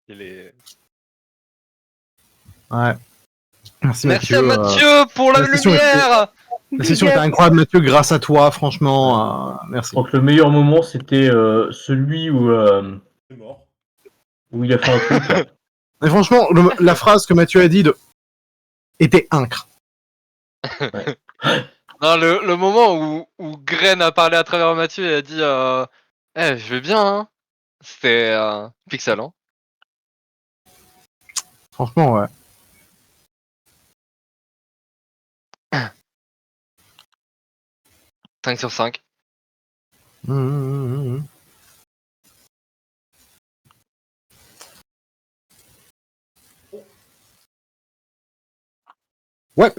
E: Il est...
A: Ouais. Merci,
E: Merci à
A: Mathieu.
E: Mathieu pour la
A: la session
E: lumière.
A: La session était incroyable, Mathieu, grâce à toi, franchement.
C: Je
A: Merci.
C: crois que le meilleur moment, c'était celui
B: C'est mort.
C: où il a fait un truc. Là.
A: Mais franchement, la phrase que Mathieu a dit était incre.
E: Non, le moment où Gren a parlé à travers Mathieu et a dit je vais bien, hein. C'était Pixel, hein.
A: Franchement, ouais.
E: Cinq sur 5.
A: Ouais.